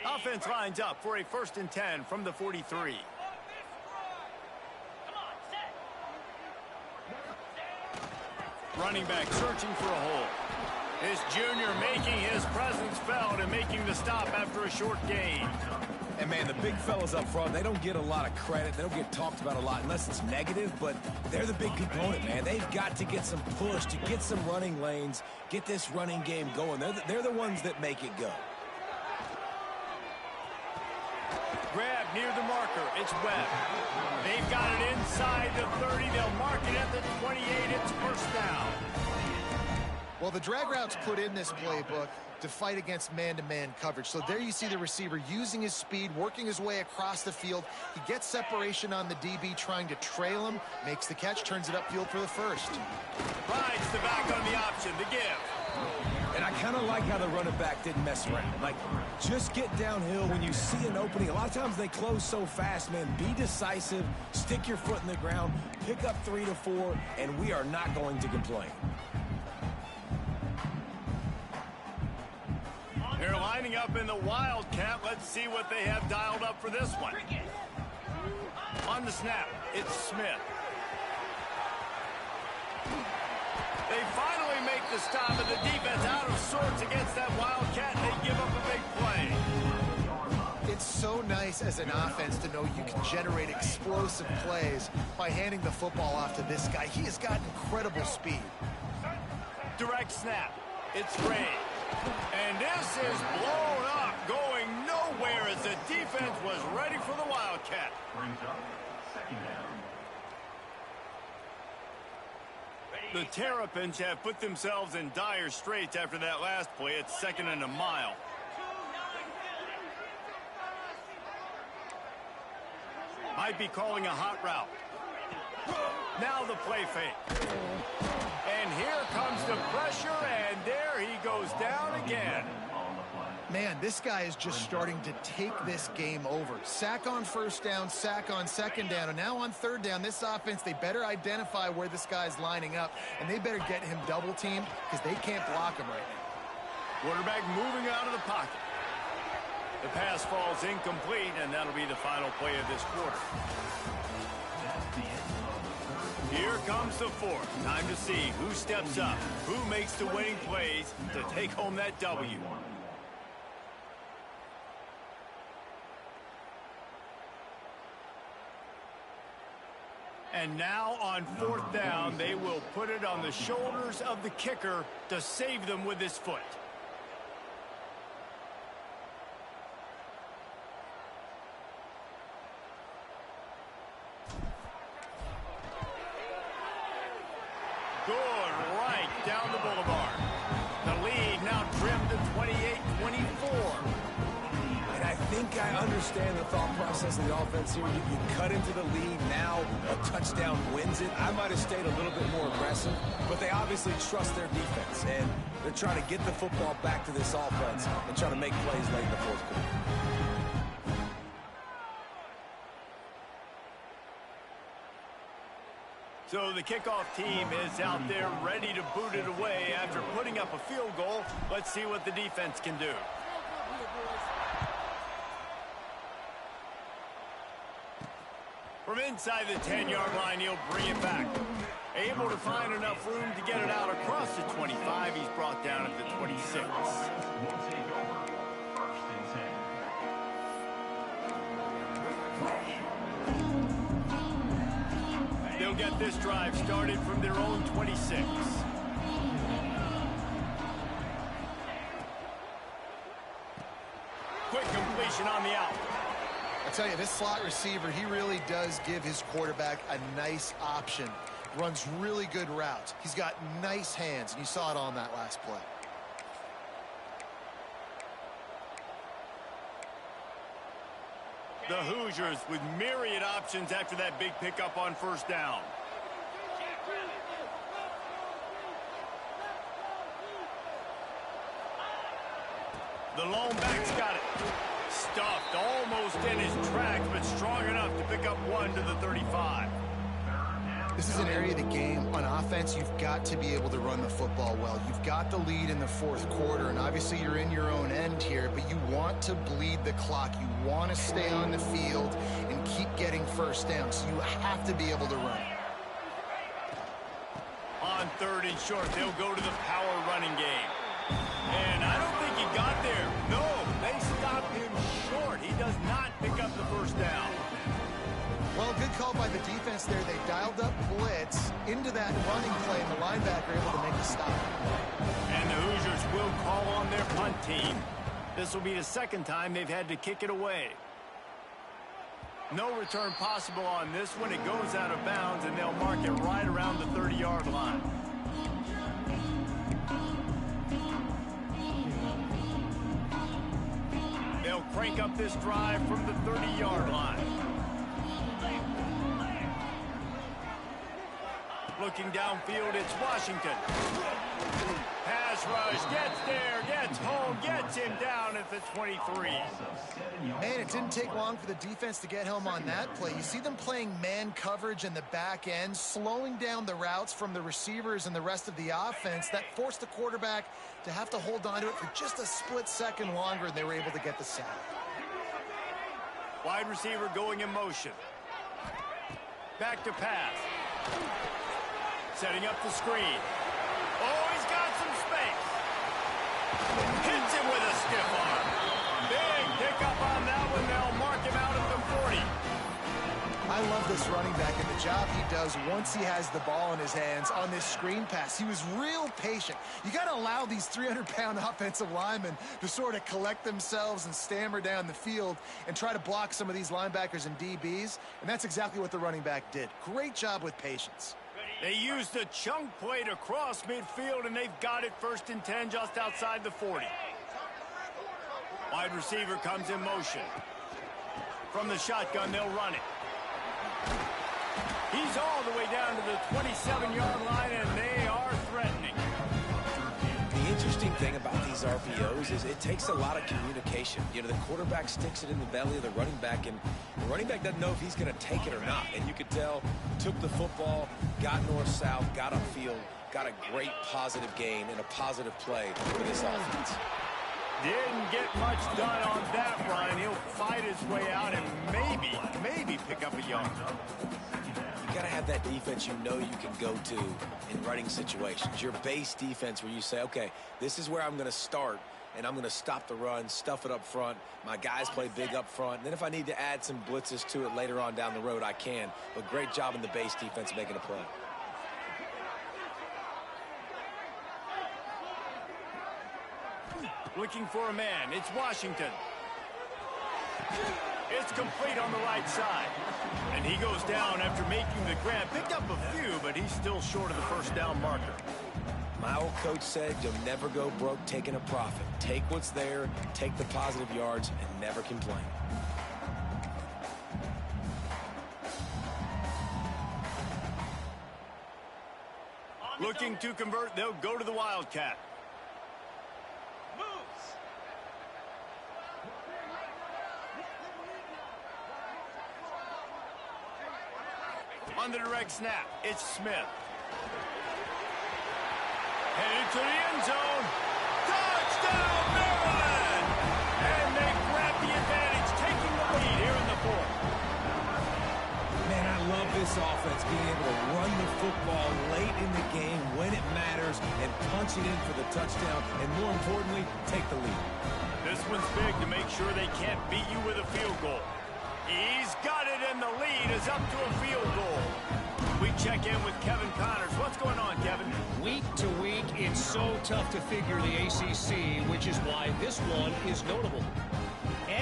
Offense lines up for a 1st and 10 from the 43. Running back searching for a hole. His junior making his presence felt and making the stop after a short gain. And, man, the big fellas up front, they don't get a lot of credit. They don't get talked about a lot unless it's negative, but they're the big component, man. They've got to get some push, to get some running lanes, get this running game going. They're the ones that make it go. Grab near the marker. It's Webb. They've got it inside the 30. They'll mark it at the 28. It's 1st down. Well, the drag routes put in this playbook to fight against man-to-man coverage. So there you see the receiver using his speed, working his way across the field. He gets separation on the DB, trying to trail him, makes the catch, turns it upfield for the 1st. Rides the back on the option, the give. And I kind of like how the running back didn't mess around. Like, just get downhill when you see an opening. A lot of times they close so fast, man. Be decisive, stick your foot in the ground, pick up 3 to 4, and we are not going to complain. They're lining up in the Wildcat. Let's see what they have dialed up for this one. On the snap, it's Smith. They finally make the stop, and the defense out of sorts against that Wildcat. They give up a big play. It's so nice as an offense to know you can generate explosive plays by handing the football off to this guy. He has got incredible speed. Direct snap. It's Ray. And this is blown up, going nowhere as the defense was ready for the Wildcat. Brings up second down. The Terrapins have put themselves in dire straits after that last play. It's 2nd and a mile. Might be calling a hot route. Now the play fake. And here comes the pressure, and there he goes down again. Man, this guy is just starting to take this game over. Sack on first down, sack on second down, and now on third down, this offense, they better identify where this guy's lining up, and they better get him double teamed because they can't block him right now. Quarterback moving out of the pocket. The pass falls incomplete, and that'll be the final play of this quarter. Here comes the fourth. Time to see who steps up, who makes the winning plays to take home that W. And now on 4th down, they will put it on the shoulders of the kicker to save them with his foot. Good right down the boulevard. The lead now trimmed to 28-24. And I think I understand the thought process of the offense here. You cut into the lead, now a touchdown wins it. I might have stayed a little bit more aggressive, but they obviously trust their defense, and they're trying to get the football back to this offense and try to make plays late in the fourth quarter. So the kickoff team is out there ready to boot it away after putting up a field goal. Let's see what the defense can do. From inside the 10-yard line, he'll bring it back. Able to find enough room to get it out across the 25. He's brought down at the 26. They'll get this drive started from their own 26. Quick completion on the out. I tell you, this slot receiver, he really does give his quarterback a nice option. Runs really good routes. He's got nice hands, and you saw it on that last play. The Hoosiers with myriad options after that big pickup on first down. The lone back's got it. Stuffed almost in his tracks, but strong enough to pick up one to the 35. This is an area of the game. On offense, you've got to be able to run the football well. You've got the lead in the fourth quarter, and obviously you're in your own end here, but you want to bleed the clock. You want to stay on the field and keep getting first down, so you have to be able to run. On 3rd and short, they'll go to the power running game. And I don't think he got there. No, they stopped him short. He does not pick up the first down. Well, good call by the defense there. They dialed up blitz into that running play, and the linebacker able to make the stop. And the Hoosiers will call on their punt team. This will be the second time they've had to kick it away. No return possible on this one. It goes out of bounds, and they'll mark it right around the 30-yard line. They'll crank up this drive from the 30-yard line. Looking downfield, it's Washington. Pass rush, gets there, gets home, gets him down at the 23. Man, it didn't take long for the defense to get home on that play. You see them playing man coverage in the back end, slowing down the routes from the receivers and the rest of the offense. That forced the quarterback to have to hold on to it for just a split second longer, and they were able to get the sack. Wide receiver going in motion. Back to pass. Setting up the screen. Oh, he's got some space. Hits him with a stiff arm. Big pickup on that and they'll mark him out at the 40. I love this running back and the job he does once he has the ball in his hands on this screen pass. He was real patient. You got to allow these 300-pound offensive linemen to sort of collect themselves and stammer down the field and try to block some of these linebackers and DBs, and that's exactly what the running back did. Great job with patience. They used the chunk play to cross midfield, and they've got it 1st and 10 just outside the 40. Wide receiver comes in motion. From the shotgun, they'll run it. He's all the way down to the 27-yard line, and they are threatening. The interesting thing about these RPOs is it takes a lot of communication. You know, the quarterback sticks it in the belly of the running back, and the running back doesn't know if he's going to take it or not. And you could tell, took the football, got north-south, got upfield, got a great positive gain and a positive play for this offense. Didn't get much done on that run. He'll fight his way out and maybe pick up a yard. You got to have that defense you know you can go to in running situations. Your base defense where you say, okay, this is where I'm going to start, and I'm going to stop the run, stuff it up front. My guys play big up front. And then if I need to add some blitzes to it later on down the road, I can. But great job in the base defense making a play. Looking for a man. It's Washington. It's complete on the right side. And he goes down after making the grab. Picked up a few, but he's still short of the 1st down marker. My old coach said you'll never go broke taking a profit. Take what's there, take the positive yards, and never complain. Looking to convert, they'll go to the Wildcat. On the direct snap, it's Smith. Headed to the end zone. Touchdown, Maryland! And they grab the advantage, taking the lead here in the 4th. Man, I love this offense being able to run the football late in the game when it matters and punch it in for the touchdown, and more importantly, take the lead. This one's big to make sure they can't beat you with a field goal. He's got it, and the lead is up to a field goal. We check in with Kevin Connors. What's going on, Kevin? Week to week, it's so tough to figure the ACC, which is why this one is notable.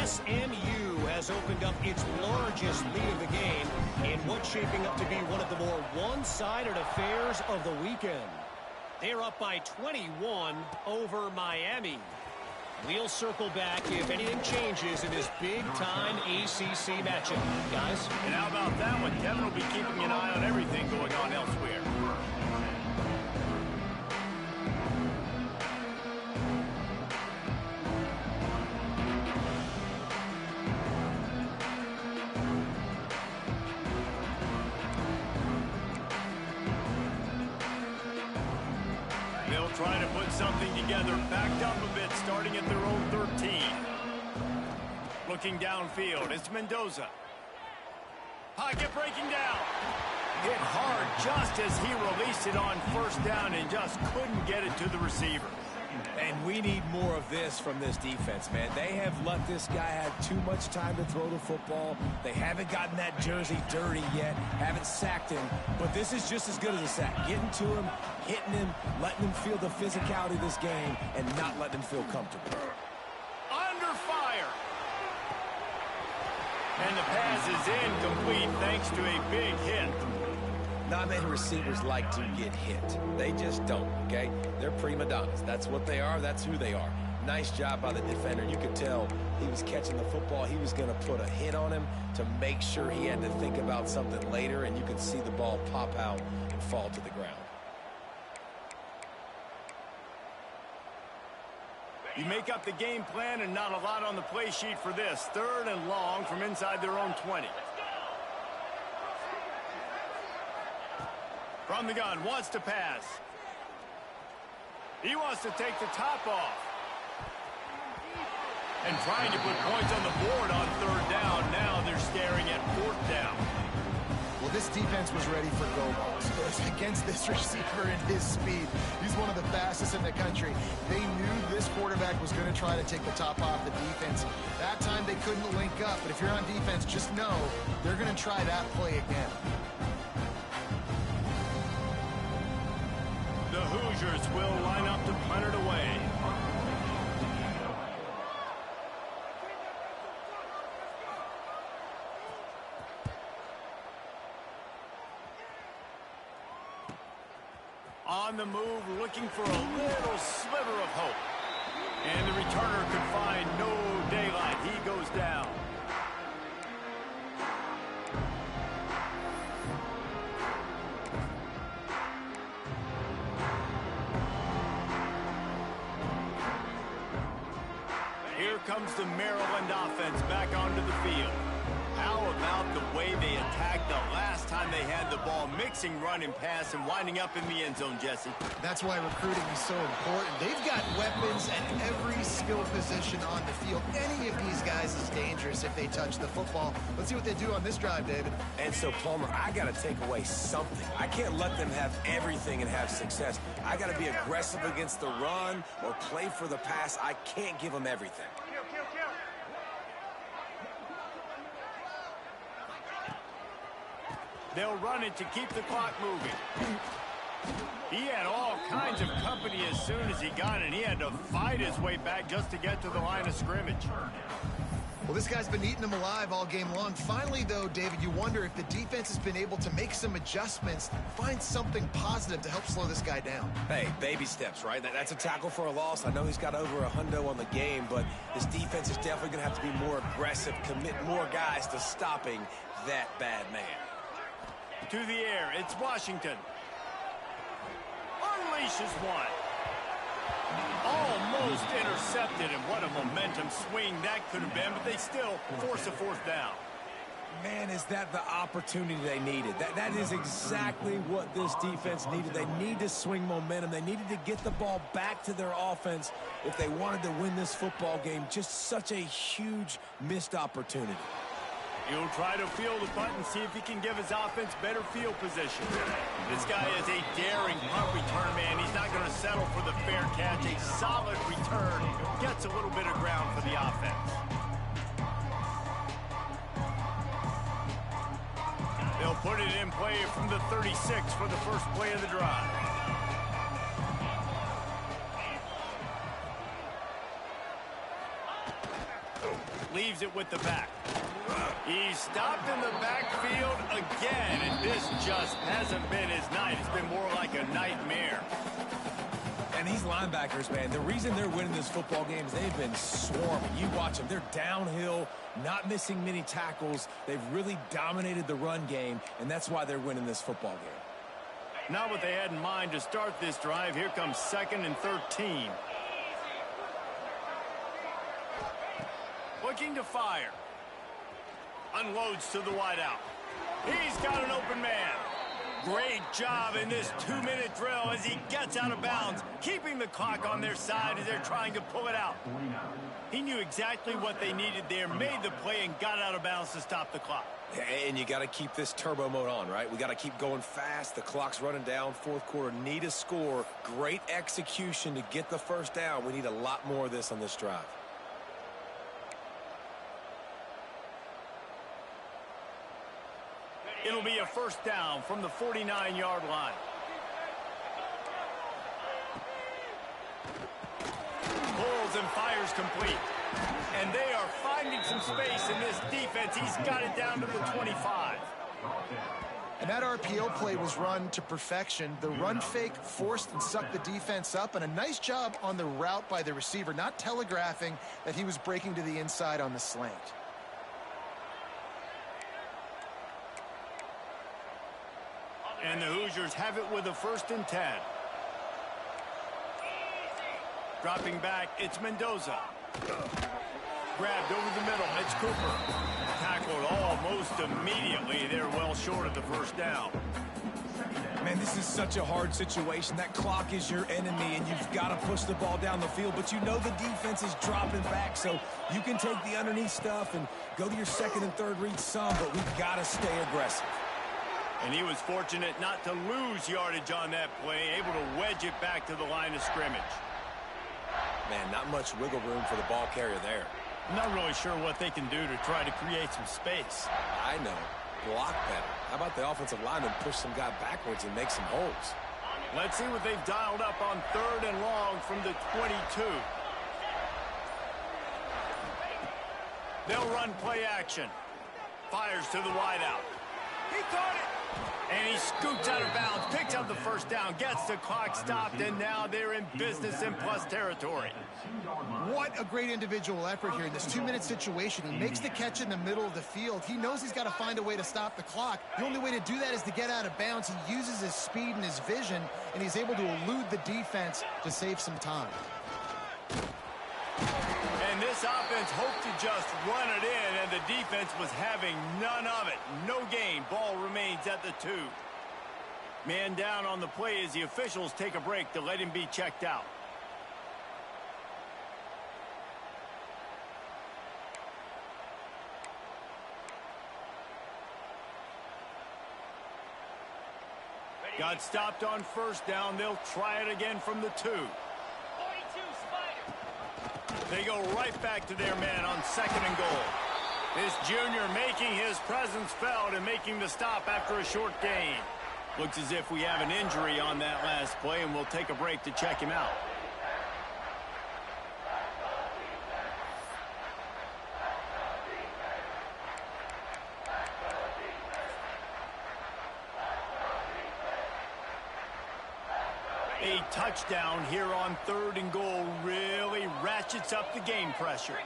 SMU has opened up its largest lead of the game in what's shaping up to be one of the more one-sided affairs of the weekend. They're up by 21 over Miami. We'll circle back if anything changes in this big-time ACC matchup. Guys? And how about that one? Kevin will be keeping an eye on everything going on elsewhere. They'll try to put something together, backed up a bit, starting at their own 13. Looking downfield, it's Mendoza. Pocket breaking down. Hit hard just as he released it on 1st down and just couldn't get it to the receiver. And we need more of this from this defense, man. They have let this guy have too much time to throw the football. They haven't gotten that jersey dirty yet, haven't sacked him. But this is just as good as a sack. Getting to him, hitting him, letting him feel the physicality of this game, and not letting him feel comfortable. Under fire. And the pass is incomplete thanks to a big hit. Not many receivers like to get hit. They just don't, okay? They're prima donnas. That's what they are. That's who they are. Nice job by the defender. You could tell he was catching the football. He was going to put a hit on him to make sure he had to think about something later, and you could see the ball pop out and fall to the ground. You make up the game plan and not a lot on the play sheet for this. 3rd and long from inside their own 20. From the gun, wants to pass. He wants to take the top off. And trying to put points on the board on 3rd down. Now they're staring at 4th down. Well, this defense was ready for go balls. Against this receiver and his speed, he's one of the fastest in the country. They knew this quarterback was going to try to take the top off the defense. That time they couldn't link up, but if you're on defense, just know they're going to try that play again. The Hoosiers will line up to punt it away. On the move, looking for a little sliver of hope. And the returner could find no daylight. He goes down. Here comes the Maryland offense back onto the field. How about the way they attacked the last time they had the ball, mixing run and pass and winding up in the end zone, Jesse? That's why recruiting is so important. They've got weapons at every skill position on the field. Any of these guys is dangerous if they touch the football. Let's see what they do on this drive, David. And so, Palmer, I got to take away something. I can't let them have everything and have success. I got to be aggressive against the run or play for the pass. I can't give them everything. They'll run it to keep the clock moving. He had all kinds of company as soon as he got it. He had to fight his way back just to get to the line of scrimmage. Well, this guy's been eating them alive all game long. Finally, though, David, you wonder if the defense has been able to make some adjustments, find something positive to help slow this guy down. Hey, baby steps, right? That's a tackle for a loss. I know he's got over $100 on the game, but this defense is definitely going to have to be more aggressive, commit more guys to stopping that bad man. To the air, it's Washington. Unleashes one. Almost intercepted, and what a momentum swing that could have been, but they still force a fourth down. Man, is that the opportunity they needed. That is exactly what this defense needed. They need to swing momentum. They needed to get the ball back to their offense if they wanted to win this football game. Just such a huge missed opportunity. He'll try to field the punt and see if he can give his offense better field position. This guy is a daring punt return man. He's not going to settle for the fair catch. A solid return gets a little bit of ground for the offense. They'll put it in play from the 36 for the first play of the drive. Leaves it with the back. He's stopped in the backfield again, and this just hasn't been his night. It's been more like a nightmare. And these linebackers, man, the reason they're winning this football game is they've been swarming. You watch them. They're downhill, not missing many tackles. They've really dominated the run game, and that's why they're winning this football game. Not what they had in mind to start this drive. Here comes 2nd and 13. Looking to fire. Unloads to the wideout. He's got an open man. Great job in this 2-minute drill as he gets out of bounds, keeping the clock on their side as they're trying to pull it out. He knew exactly what they needed there, made the play, and got out of bounds to stop the clock. And you got to keep this turbo mode on, right? We got to keep going fast. The clock's running down. Fourth quarter, need a score. Great execution to get the first down. We need a lot more of this on this drive. It'll be a first down from the 49-yard line. Pulls and fires complete. And they are finding some space in this defense. He's got it down to the 25. And that RPO play was run to perfection. The run fake forced and sucked the defense up, and a nice job on the route by the receiver, not telegraphing that he was breaking to the inside on the slant. And the Hoosiers have it with a 1st and 10. Dropping back, it's Mendoza. Grabbed over the middle, it's Cooper. Tackled almost immediately. They're well short of the first down. Man, this is such a hard situation. That clock is your enemy, and you've got to push the ball down the field. But you know the defense is dropping back, so you can take the underneath stuff and go to your 2nd and 3rd read some, but we've got to stay aggressive. And he was fortunate not to lose yardage on that play, able to wedge it back to the line of scrimmage. Man, not much wiggle room for the ball carrier there. I'm not really sure what they can do to try to create some space. I know. Block better. How about the offensive lineman push some guy backwards and make some holes? Let's see what they've dialed up on 3rd and long from the 22. They'll run play action. Fires to the wideout. He caught it. And he scoots out of bounds, picks up the first down, gets the clock stopped, and now they're in business in plus territory. What a great individual effort here in this 2-minute situation. He makes the catch in the middle of the field. He knows he's got to find a way to stop the clock. The only way to do that is to get out of bounds. He uses his speed and his vision, and he's able to elude the defense to save some time. And this offense hoped to just run it in, and the defense was having none of it. No gain. Ball remains at the 2. Man down on the play as the officials take a break to let him be checked out. Got stopped on 1st down. They'll try it again from the 2. They go right back to their man on 2nd and goal. This junior making his presence felt and making the stop after a short gain. Looks as if we have an injury on that last play, and we'll take a break to check him out. A touchdown here on 3rd and goal really ratchets up the game pressure.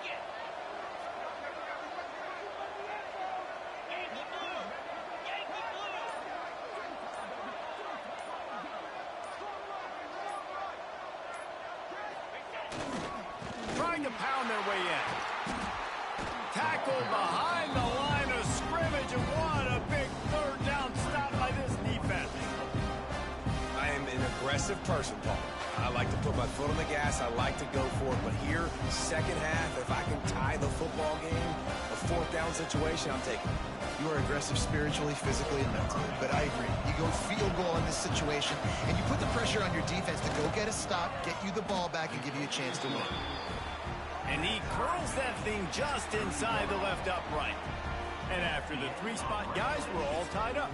Trying to pound their way in. Tackled behind the line of scrimmage, and what a big 3rd down stop by this defense. I am an aggressive person, Paul. I like to put my foot on the gas. I like to go for it. But here, 2nd half, if I can tie the football game, a 4th down situation, I'm taking it. You are aggressive spiritually, physically, and mentally. But I agree. You go field goal in this situation, and you put the pressure on your defense to go get a stop, get you the ball back, and give you a chance to win. And he curls that thing just inside the left upright. And after the 3-spot guys, we're all tied up.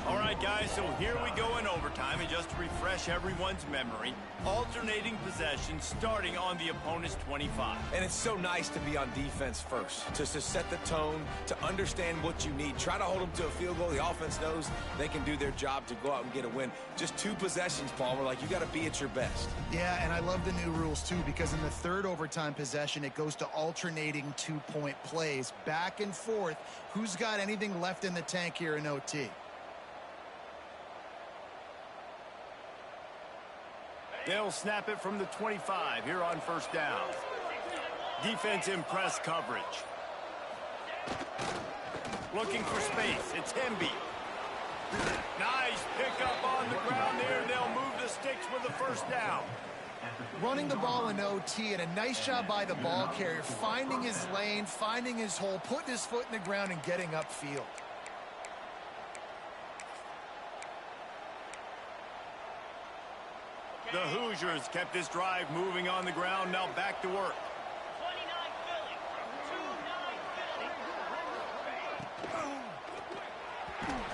All right, guys, so here we go in overtime. And just to refresh everyone's memory, alternating possession starting on the opponent's 25. And it's so nice to be on defense first, to set the tone, to understand what you need. Try to hold them to a field goal. The offense knows they can do their job to go out and get a win. Just 2 possessions, Paul. We're like, you got to be at your best. Yeah, and I love the new rules, too, because in the 3rd overtime possession, it goes to alternating 2-point plays, back and forth. Who's got anything left in the tank here in OT? They'll snap it from the 25 here on 1st down. Defense in press coverage. Looking for space. It's Hemby. Nice pickup on the ground there. They'll move the sticks with the 1st down. Running the ball in OT, and a nice job by the ball carrier, finding his lane, finding his hole, putting his foot in the ground, and getting upfield. The Hoosiers kept this drive moving on the ground. Now back to work. 29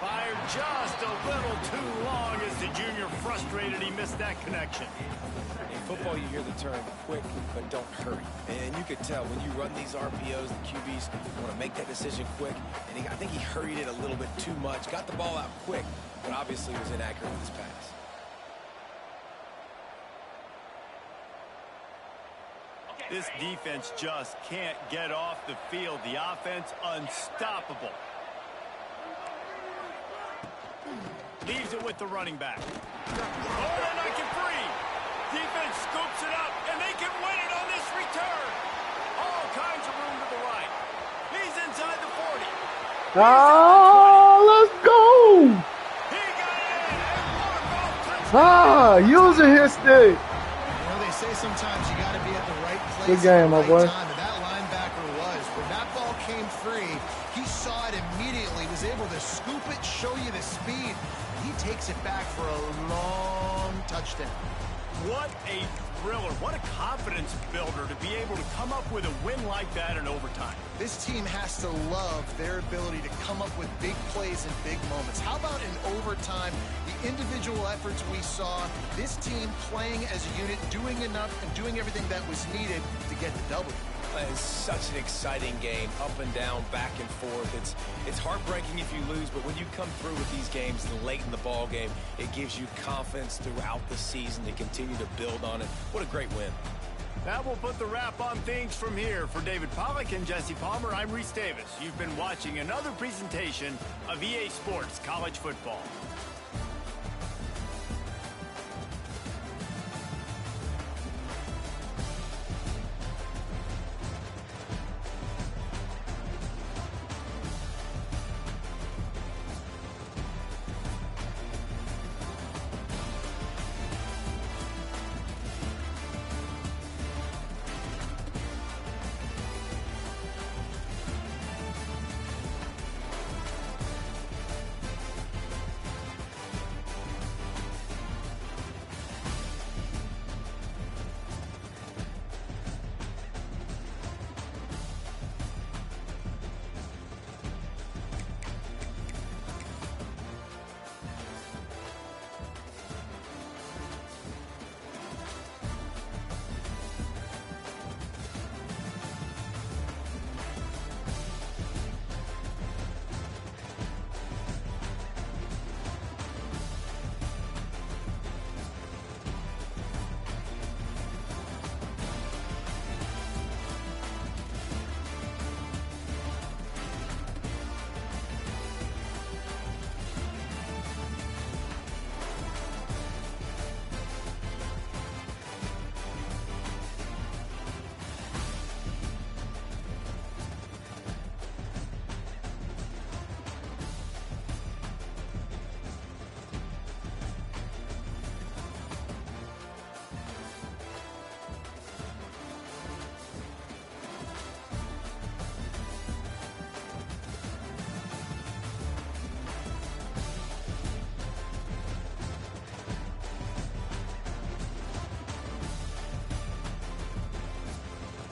Fired just a little too long as the junior frustrated. He missed that connection. In football, you hear the term quick, but don't hurry. And you could tell when you run these RPOs, the QBs want to make that decision quick. And I think he hurried it a little bit too much. Got the ball out quick, but obviously was inaccurate with his pass. This defense just can't get off the field. The offense unstoppable. Leaves it with the running back. Oh, they're not get free. Defense scoops it up, and they can win it on this return. All kinds of room to the right. He's inside the 40. Oh, let's go. He got it in. Using his stick. You know, they say sometimes you got to be at the right place. Good game, my boy. Time, and that linebacker was. When that ball came free, he saw it immediately, was able to to scoop it, show you the speed. He takes it back for a long touchdown. What a thriller. What a confidence builder to be able to come up with a win like that in overtime. This team has to love their ability to come up with big plays in big moments. How about in overtime, the individual efforts we saw, this team playing as a unit, doing enough and doing everything that was needed to get the W. It's such an exciting game, up and down, back and forth. It's heartbreaking if you lose, but when you come through with these games late in the ball game, it gives you confidence throughout the season to continue to build on it. What a great win. That will put the wrap on things from here. For David Pollack and Jesse Palmer, I'm Reese Davis. You've been watching another presentation of EA Sports College Football.